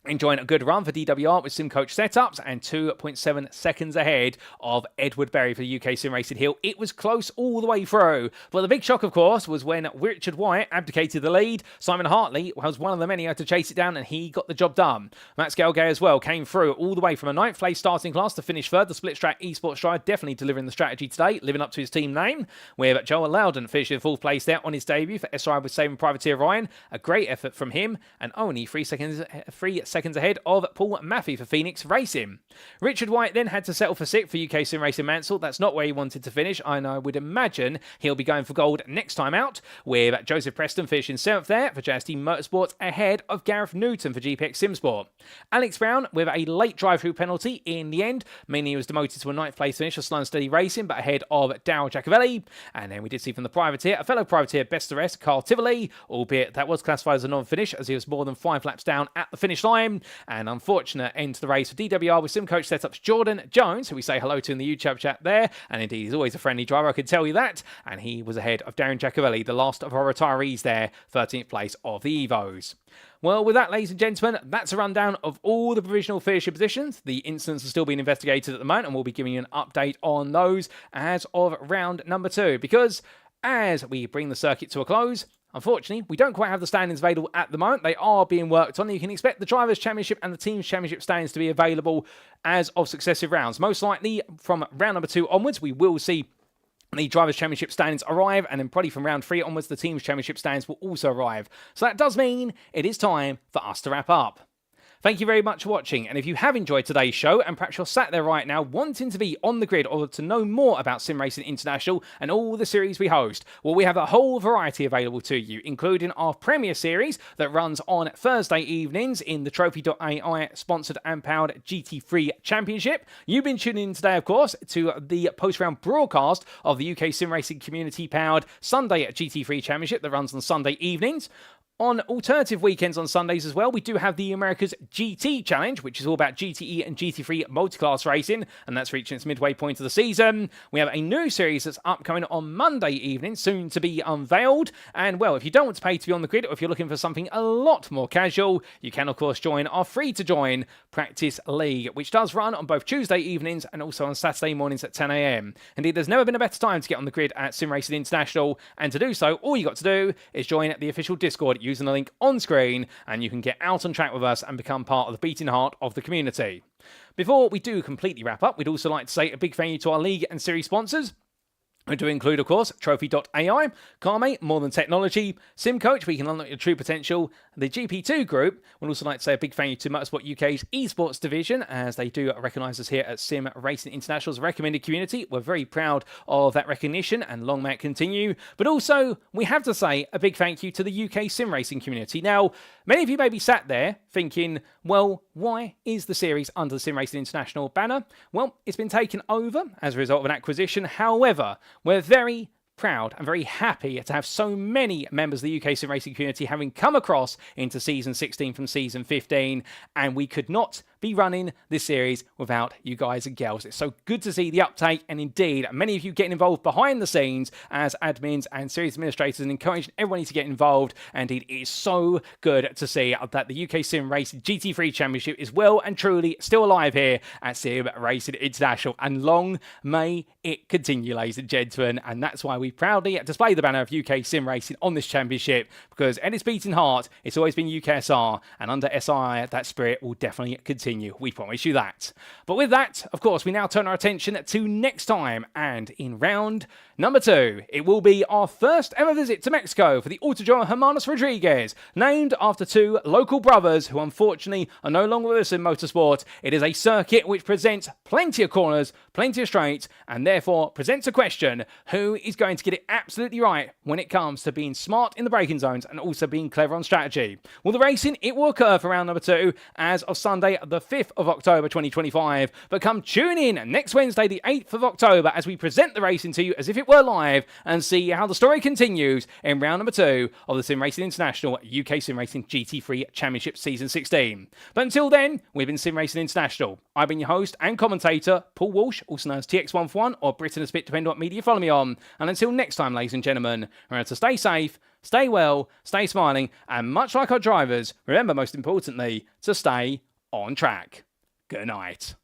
enjoying a good run for DWR with SimCoach setups and 2.7 seconds ahead of Edward Berry for the UK SimRacing Hill. It was close all the way through. But the big shock, of course, was when Richard Wyatt abdicated the lead. Simon Hartley was one of the many who had to chase it down, and he got the job done. Matt Skelgay as well came through all the way from a 9th place starting class to finish third. The Split Track Esports driver definitely delivering the strategy today, living up to his team name, with Joel Loudon finishing in 4th place there on his debut for SRI with Saving Privateer Ryan. A great effort from him, and only 3 seconds ahead of Paul Maffey for Phoenix Racing. Richard White then had to settle for 6th for UK SimRacing Mansell. That's not where he wanted to finish, and I would imagine he'll be going for gold next time out, with Joseph Preston finishing 7th there for JSD Motorsports, ahead of Gareth Newton for GPX SimSport. Alex Brown with a late drive-through penalty in the end, meaning he was demoted to a 9th place finish for Slow and Steady Racing, but ahead of Daryl Giacovelli. And then we did see from the privateer, a fellow privateer best the rest, Carl Tivoli, albeit that was classified as a non-finish as he was more than 5 laps down at the finish line. time. And unfortunate end to the race for DWR with SimCoach Setups Jordan Jones, who we say hello to in the YouTube chat there. And indeed, he's always a friendly driver, I can tell you that. And he was ahead of Darren Giacovelli, the last of our retirees there, 13th place of the Evos. Well, with that, ladies and gentlemen, that's a rundown of all the provisional finishing positions. The incidents are still being investigated at the moment, and we'll be giving you an update on those as of round number 2. Because as we bring the circuit to a close, unfortunately, we don't quite have the standings available at the moment. They are being worked on. You can expect the Drivers' Championship and the Teams' Championship standings to be available as of successive rounds. Most likely, from round number 2 onwards, we will see the Drivers' Championship standings arrive, and then probably from round 3 onwards, the Teams' Championship standings will also arrive. So that does mean it is time for us to wrap up. Thank you very much for watching, and if you have enjoyed today's show, and perhaps you're sat there right now wanting to be on the grid or to know more about SimRacing International and all the series we host, well, we have a whole variety available to you, including our Premier Series that runs on Thursday evenings in the Trophy.ai sponsored and powered GT3 Championship. You've been tuning in today, of course, to the post-round broadcast of the UK SimRacing Community powered Sunday GT3 Championship that runs on Sunday evenings. On alternative weekends on Sundays as well, we do have the America's GT Challenge, which is all about GTE and GT3 multi-class racing, and that's reaching its midway point of the season. We have a new series that's upcoming on Monday evening, soon to be unveiled. And, well, if you don't want to pay to be on the grid, or if you're looking for something a lot more casual, you can, of course, join our free-to-join Practice League, which does run on both Tuesday evenings and also on Saturday mornings at 10 a.m. Indeed, there's never been a better time to get on the grid at SimRacing International, and to do so, all you got to do is join the official Discord using the link on screen, and you can get out on track with us and become part of the beating heart of the community. Before we do completely wrap up, we'd also like to say a big thank you to our league and series sponsors. We do include, of course, Trophy.ai, Carmate, More Than Technology, SimCoach, where you can unlock your true potential, the GP2 group. We'd also like to say a big thank you to Motorsport UK's esports division, as they do recognise us here at SimRacing International as a recommended community. We're very proud of that recognition, and long may it continue. But also, we have to say a big thank you to the UK SimRacing community. Now, many of you may be sat there thinking, well, why is the series under the SimRacing International banner? Well, it's been taken over as a result of an acquisition. However, we're very proud and very happy to have so many members of the UK SimRacing community having come across into Season 16 from Season 15, and we could not be running this series without you guys and girls. It's so good to see the uptake, and indeed many of you getting involved behind the scenes as admins and series administrators and encouraging everybody to get involved. And indeed, it is so good to see that the UK SimRacing GT3 Championship is well and truly still alive here at SimRacing International, and long may it continue, ladies and gentlemen. And that's why we proudly display the banner of UK SimRacing on this championship, because at its beating heart, it's always been UKSR, and under SI, that spirit will definitely continue. We promise you that. But with that, of course, we now turn our attention to next time, and in round number 2, it will be our first ever visit to Mexico for the Autodromo Hermanos Rodriguez, named after 2 local brothers who unfortunately are no longer with us in motorsport. It is a circuit which presents plenty of corners, plenty of straights, and therefore presents a question: who is going to get it absolutely right when it comes to being smart in the braking zones and also being clever on strategy? Well, the racing, it will occur for round number 2 as of Sunday, the 5th of October 2025. But come tune in next Wednesday, the 8th of October, as we present the racing to you as if it were live, and see how the story continues in round number 2 of the SimRacing International UK SimRacing GT3 Championship Season 16. But until then, we've been SimRacing International. I've been your host and commentator, Paul Walsh, also known as TX141 or Britain as Bit, depending on what media you follow me on. And until next time, ladies and gentlemen, remember to stay safe, stay well, stay smiling, and much like our drivers, remember most importantly, to stay on track. Good night.